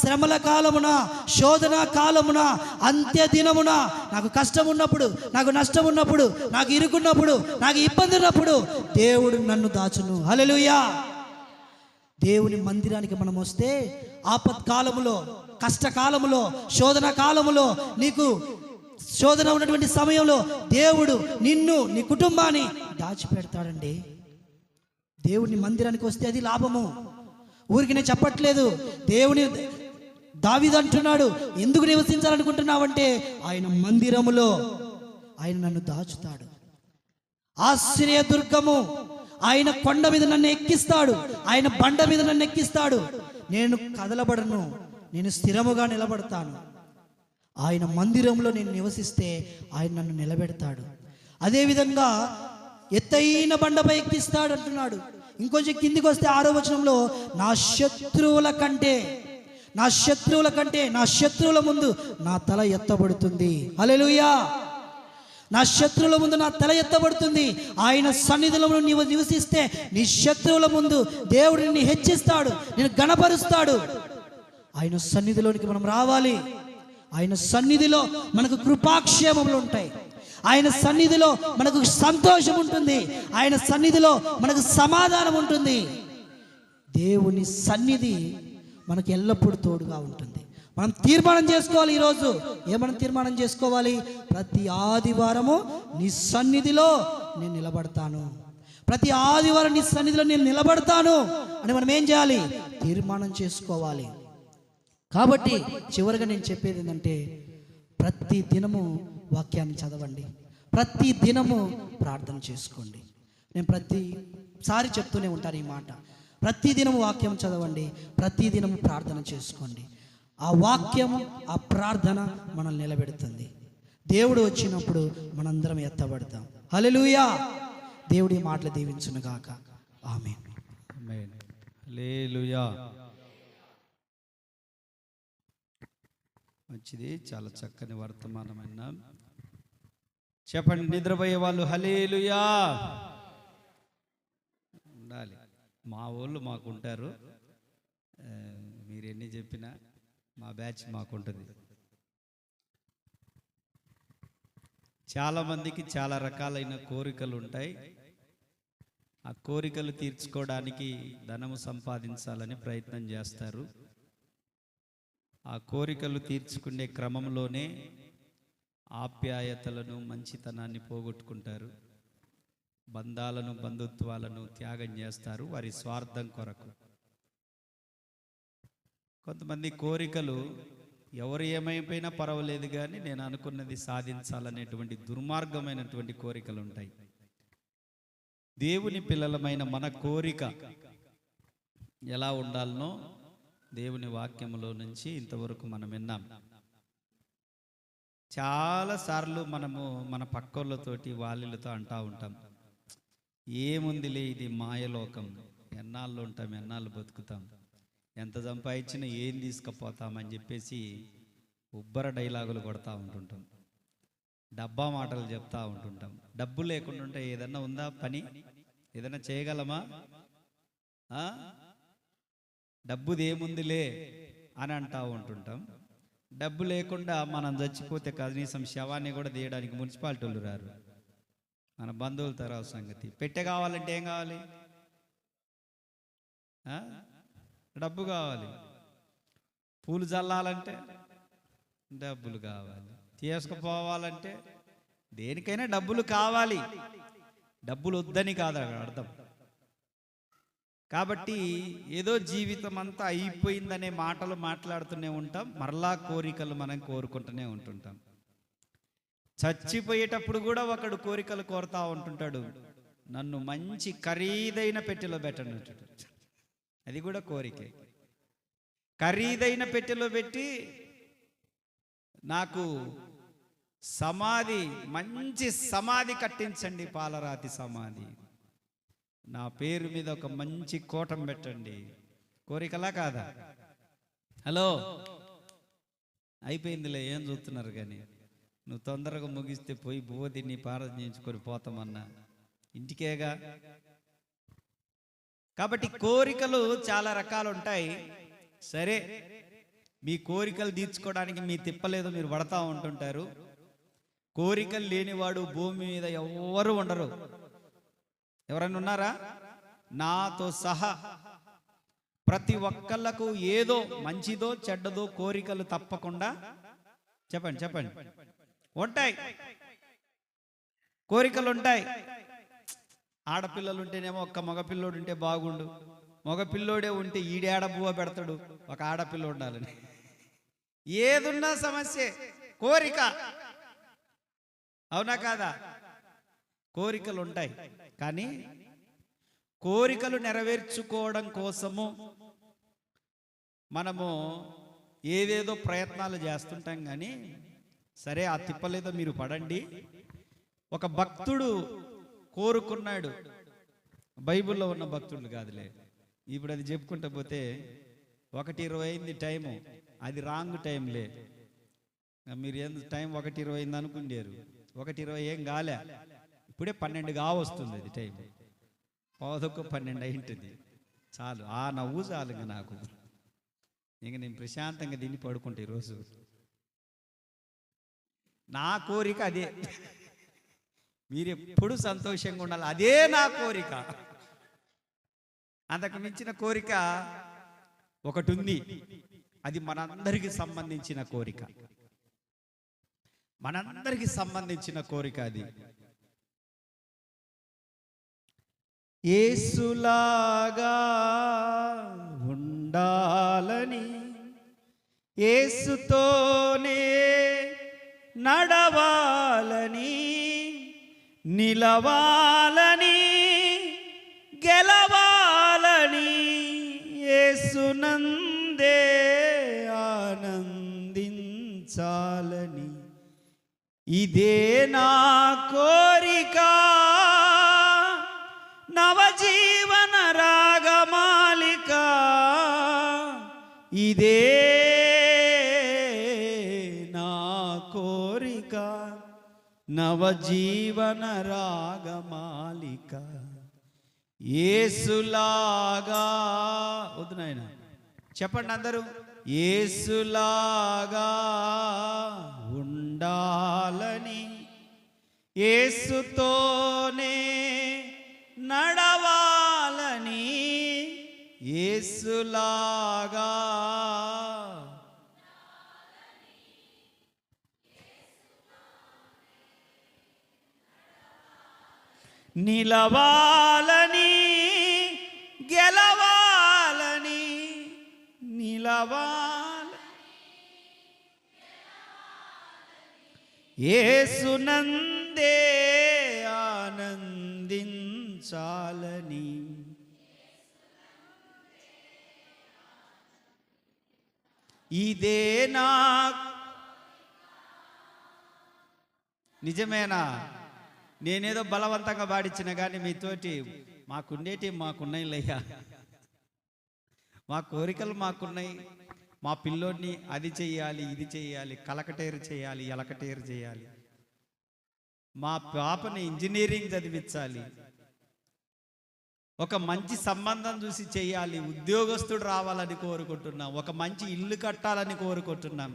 శ్రమల కాలమున, శోధన కాలమున, అంత్య దినమున, నాకు కష్టం ఉన్నప్పుడు, నాకు నష్టం ఉన్నప్పుడు, నాకు ఇరుకున్నప్పుడు, నాకు ఇబ్బంది ఉన్నప్పుడు దేవుడు నన్ను దాచును. హల్లెలూయా. దేవుని మందిరానికి మనం వస్తే ఆపత్కాలములో, కష్టకాలములో, శోధన కాలములో, నీకు శోధన ఉన్నటువంటి సమయంలో దేవుడు నిన్ను, నీ కుటుంబాన్ని దాచిపెడతాడండి. దేవుని మందిరానికి వస్తే అది లాభము. ఊరికి నేను చెప్పట్లేదు. దేవుని దావీదు అంటున్నాడు, ఎందుకు నివసించాలనుకుంటున్నావంటే ఆయన మందిరములో ఆయన నన్ను దాచుతాడు. ఆశ్రయదుర్గము, ఆయన కొండ మీద నన్ను ఎక్కిస్తాడు, ఆయన బండ మీద నన్ను ఎక్కిస్తాడు. నేను కదలబడను, నేను స్థిరముగా నిలబడతాను. ఆయన మందిరంలో నేను నివసిస్తే ఆయన నన్ను నిలబెడతాడు. అదేవిధంగా ఎత్తైన బండపై ఎక్కిస్తాడు అంటున్నాడు. ఇంకొంచెం కిందికి వస్తే 6వ వచనంలో, నా శత్రువుల కంటే నా శత్రువుల ముందు నా తల ఎత్తబడుతుంది. హల్లెలూయా. నా శత్రువుల ముందు నా తల ఎత్తబడుతుంది. ఆయన సన్నిధిలో నీవు నివసిస్తే నీ శత్రువుల ముందు దేవుడు నిన్ను హెచ్చిస్తాడు, నిన్ను గణపరుస్తాడు. ఆయన సన్నిధిలోనికి మనం రావాలి. ఆయన సన్నిధిలో మనకు కృపాక్షేమములు ఉంటాయి. ఆయన సన్నిధిలో మనకు సంతోషం ఉంటుంది. ఆయన సన్నిధిలో మనకు సమాధానం ఉంటుంది. దేవుని సన్నిధి మనకు ఎల్లప్పుడూ తోడుగా ఉంటుంది. మనం తీర్మానం చేసుకోవాలి. ఈరోజు ఏమని తీర్మానం చేసుకోవాలి? ప్రతి ఆదివారము నీ సన్నిధిలో నేను నిలబడతాను, ప్రతి ఆదివారం నీ సన్నిధిలో నేను నిలబడతాను అని మనం ఏం చేయాలి? తీర్మానం చేసుకోవాలి. కాబట్టి చివరిగా నేను చెప్పేది ఏంటంటే, ప్రతి దినము వాక్యాన్ని చదవండి, ప్రతి దినము ప్రార్థన చేసుకోండి. నేను ప్రతిసారి చెప్తూనే ఉంటాను ఈ మాట. ప్రతి దినము వాక్యం చదవండి, ప్రతి దినము ప్రార్థన చేసుకోండి. ఆ వాక్యము, ఆ ప్రార్థన మనల్ని నిలబెడుతుంది. దేవుడు వచ్చినప్పుడు మనందరం ఎత్తబడతాం. హల్లెలూయా. దేవుడి మాటలు దీవించును గాక. ఆమేన్. ఆమేన్. హల్లెలూయా. మంచిది, చాలా చక్కని వర్తమానమైన. చెప్పండి, నిద్రపోయే వాళ్ళు హల్లెలూయా ఉండాలి. మా వాళ్ళు మాకుంటారు, మీరు ఎన్ని చెప్పినా మా బ్యాచ్ మాకుంటుంది. చాలామందికి చాలా రకాలైన కోరికలు ఉంటాయి. ఆ కోరికలు తీర్చుకోవడానికి ధనము సంపాదించాలని ప్రయత్నం చేస్తారు. ఆ కోరికలు తీర్చుకునే క్రమంలోనే ఆప్యాయతలను, మంచితనాన్ని పోగొట్టుకుంటారు. బంధాలను, బంధుత్వాలను త్యాగం చేస్తారు వారి స్వార్థం కొరకు. కొంతమంది కోరికలు ఎవరు ఏమైపోయినా పర్వాలేదు కానీ నేను అనుకున్నది సాధించాలనేటువంటి దుర్మార్గమైనటువంటి కోరికలు ఉంటాయి. దేవుని పిల్లలమైన మన కోరిక ఎలా ఉండాలనో దేవుని వాక్యములో నుంచి ఇంతవరకు మనం విన్నాం. చాలాసార్లు మనము మన పక్కోళ్ళతోటి వాళ్ళతో అంటూ ఉంటాం, ఏముందిలే ఇది మాయలోకం, ఎన్నాళ్ళు ఉంటాం, ఎన్నాళ్ళు బతుకుతాం, ఎంత సంపాదించినా ఏం తీసుకుపోతామని చెప్పేసి ఉబ్బర డైలాగులు కొడతా ఉంటుంటాం, డబ్బా మాటలు చెప్తా ఉంటుంటాం. డబ్బు లేకుండా ఉంటే ఏదన్నా ఉందా? పని ఏదైనా చేయగలమా? డబ్బుది ఏముందిలే అని అంటూ ఉంటుంటాం. డబ్బు లేకుండా మనం చచ్చిపోతే కనీసం శవాన్ని కూడా తీయడానికి మున్సిపాలిటీ వాళ్ళు రారు. మన బంధువుల తర్వాత సంగతి. పెట్టె కావాలంటే ఏం కావాలి? డబ్బు కావాలి. పూలు చల్లాలంటే డబ్బులు కావాలి. తీసుకుపోవాలంటే దేనికైనా డబ్బులు కావాలి. డబ్బులు వద్దని కాదు అర్థం. కాబట్టి ఏదో జీవితం అంతా అయిపోయిందనే మాటలు మాట్లాడుతూనే ఉంటాం, మరలా కోరికలు మనం కోరుకుంటూనే ఉంటుంటాం. చచ్చిపోయేటప్పుడు కూడా ఒకడు కోరికలు కోరుతా ఉంటుంటాడు, నన్ను మంచి ఖరీదైన పెట్టెలో పెట్టను. అది కూడా కోరికే. ఖరీదైన పెట్టెలో పెట్టి నాకు సమాధి, మంచి సమాధి కట్టించండి, పాలరాతి సమాధి. నా పేరు మీద ఒక మంచి కోటం పెట్టండి. కోరికలా కాదా? హలో, అయిపోయిందిలే, ఏం చూస్తున్నారు కానీ. నువ్వు తొందరగా ముగిస్తే పోయి బోధిని పారదించుకొని పోతామన్నా ఇంటికేగా. కాబట్టి కోరికలు చాలా రకాలు ఉంటాయి. సరే, మీ కోరికలు తీర్చుకోవడానికి మీ తిప్పలేదో మీరు పడతా ఉంటుంటారు. కోరికలు లేనివాడు భూమి మీద ఎవ్వరు ఉండరు. ఎవరైనా ఉన్నారా? నాతో సహా ప్రతి ఒక్కళ్ళకు ఏదో మంచిదో చెడ్డదో కోరికలు తప్పకుండా చెప్పండి ఉంటాయి. కోరికలు ఉంటాయి. ఆడపిల్లలు ఉంటేనేమో ఒక్క మగపిల్లోడు ఉంటే బాగుండు, మగపిల్లోడే ఉంటే ఈడేడ బువ్వ పెడతాడు, ఒక ఆడపిల్ల ఉండాలని. ఏదున్నా సమస్యే, కోరిక. అవునా కాదా? కోరికలు ఉంటాయి. కానీ కోరికలు నెరవేర్చుకోవడం కోసము మనము ఏదేదో ప్రయత్నాలు చేస్తుంటాం. కానీ సరే, ఆ తిప్పలేదో మీరు పడండి. ఒక భక్తుడు కోరుకున్నాడు, బైబిల్లో ఉన్న భక్తుడు కాదులే, ఇప్పుడు అది చెప్పుకుంటూ పోతే 1:20 అయింది టైము. అది రాంగ్ టైంలే. మీరు ఏం టైం 1:20 అయింది అనుకుంటారు. 1:20 ఏం కాలే, ఇప్పుడే 12 కావస్తుంది. అది టైం 11:12 అయింటుంది. చాలు, ఆ నవ్వు చాలు ఇంకా నాకు. ఇంక నేను ప్రశాంతంగా తిని పడుకుంటా ఈరోజు. నా కోరిక అదే, మీరు ఎప్పుడు సంతోషంగా ఉండాలి, అదే నా కోరిక. అంతకు మించిన కోరిక ఒకటి ఉంది, అది మనందరికి సంబంధించిన కోరిక. మనందరికి సంబంధించిన కోరిక అది. యేసులాగా ఉండాలని, యేసుతోనే నడవాలని, నిలవాలని, గెలవాలని, యేసునందే ఆనందించాలని, ఇదే నా కోరిక. నవజీవన రాగమాలిక, ఇదే నా కోరిక. నవజీవన రాగమాలిక, యేసులాగా. వద్దు నాయన, చెప్పండి అందరూ, యేసులాగా ఉండాలని, యేసుతోనే నడవాలని, యేసులాగా నిలవాలని, గెలవాలని, నిలవాలి, యేసునందే ఆనందించాలని. ఇదే నా నిజమేనా? నేనేదో బలవంతంగా పాడించిన కానీ మీతోటి మాకున్నాయిలయ్యా, మా కోరికలు మాకున్నాయి. మా పిల్లోడిని అది చెయ్యాలి, ఇది చెయ్యాలి, కలకటేరు చేయాలి, ఎలకటేరు చేయాలి, మా పాపని ఇంజనీరింగ్ చదివించాలి, ఒక మంచి సంబంధం చూసి చెయ్యాలి, ఉద్యోగస్తుడు రావాలని కోరుకుంటున్నాం, ఒక మంచి ఇల్లు కట్టాలని కోరుకుంటున్నాం.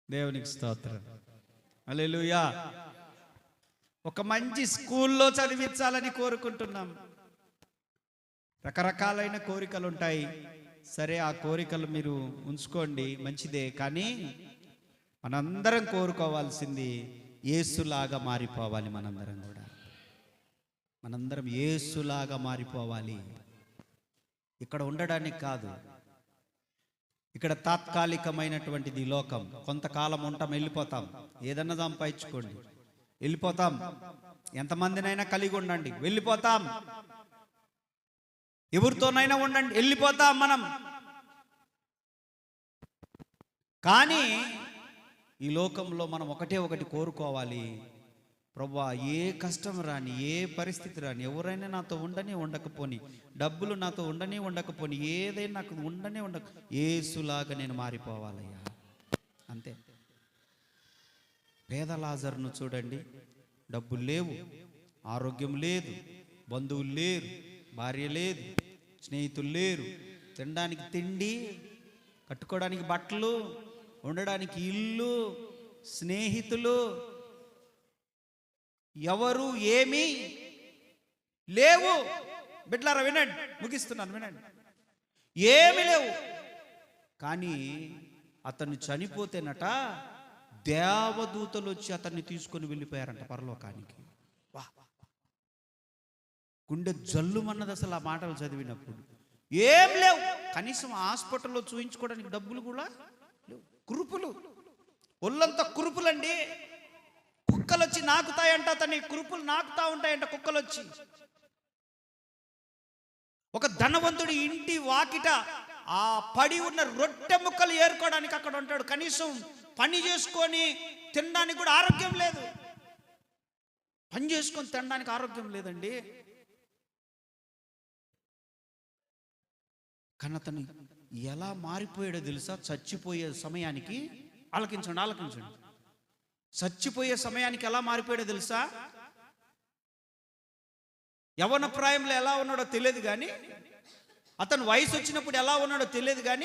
దేవునికి స్తోత్రం, హల్లెలూయా. ఒక మంచి స్కూల్లో చదివించాలని కోరుకుంటున్నాం. రకరకాలైన కోరికలు ఉంటాయి. సరే, ఆ కోరికలు మీరు ఉంచుకోండి, మంచిదే. కానీ మనందరం కోరుకోవాల్సింది యేసులాగా మారిపోవాలి. మనందరం యేసులాగా మారిపోవాలి. ఇక్కడ ఉండడానికి కాదు, ఇక్కడ తాత్కాలికమైనటువంటిది లోకం. కొంతకాలం ఉంటాం, వెళ్ళిపోతాం. ఏదన్నా సంపాదించుకోండి, వెళ్ళిపోతాం. ఎంతమందినైనా కలిగి ఉండండి, వెళ్ళిపోతాం. ఎవరితోనైనా ఉండండి, వెళ్ళిపోతాం మనం. కానీ ఈ లోకంలో మనం ఒకటి కోరుకోవాలి, ప్రభువా ఏ కష్టం రాని, ఏ పరిస్థితి రాని, ఎవరైనా నాతో ఉండని ఉండకపోని, డబ్బులు నాతో ఉండకపోని, ఏదైనా నాకు ఉండక యేసులాగా నేను మారిపోవాలయ్యా. అంతే. పేద లాజరును చూడండి, డబ్బులు లేవు, ఆరోగ్యం లేదు, బంధువులు లేరు, భార్య లేదు, స్నేహితులు లేరు, తినడానికి తిండి, కట్టుకోవడానికి బట్టలు, ఉండడానికి ఇల్లు, స్నేహితులు, ఎవరు ఏమీ లేవు. బిడ్డలారా వినండి, ముగిస్తున్నాను, వినండి. ఏమీ లేవు. కానీ అతను చనిపోతేనట దేవదూతలు వచ్చి అతన్ని తీసుకొని వెళ్ళిపోయారంట పరలోకానికి. వా, గుండె జల్లుమన్నది అసలు ఆ మాటలు చదివినప్పుడు. ఏం లేవు, కనీసం హాస్పిటల్లో చూయించుకోవడానికి డబ్బులు కూడా లేవు. కురుపులు, ఒళ్ళంతా కురుపులండి. కుక్కలు వచ్చి నాకుతాయంట, అతని కురుపులు నాకుతా ఉంటాయంట కుక్కలు వచ్చి. ఒక ధనవంతుడి ఇంటి వాకిట ఆ పడి ఉన్న రొట్టె ముక్కలు ఏరుకోవడానికి అక్కడ ఉంటాడు. కనీసం పని చేసుకొని తినడానికి కూడా ఆరోగ్యం లేదు. పని చేసుకొని తినడానికి ఆరోగ్యం లేదండి. కానీ అతను ఎలా మారిపోయాడో తెలుసా? చచ్చిపోయే సమయానికి, ఆలకించండి, చచ్చిపోయే సమయానికి ఎలా మారిపోయాడో తెలుసా? యవ్వన ప్రాయంలో ఎలా ఉన్నాడో తెలియదు కానీ, అతను వయసు వచ్చినప్పుడు ఎలా ఉన్నాడో తెలియదు కానీ,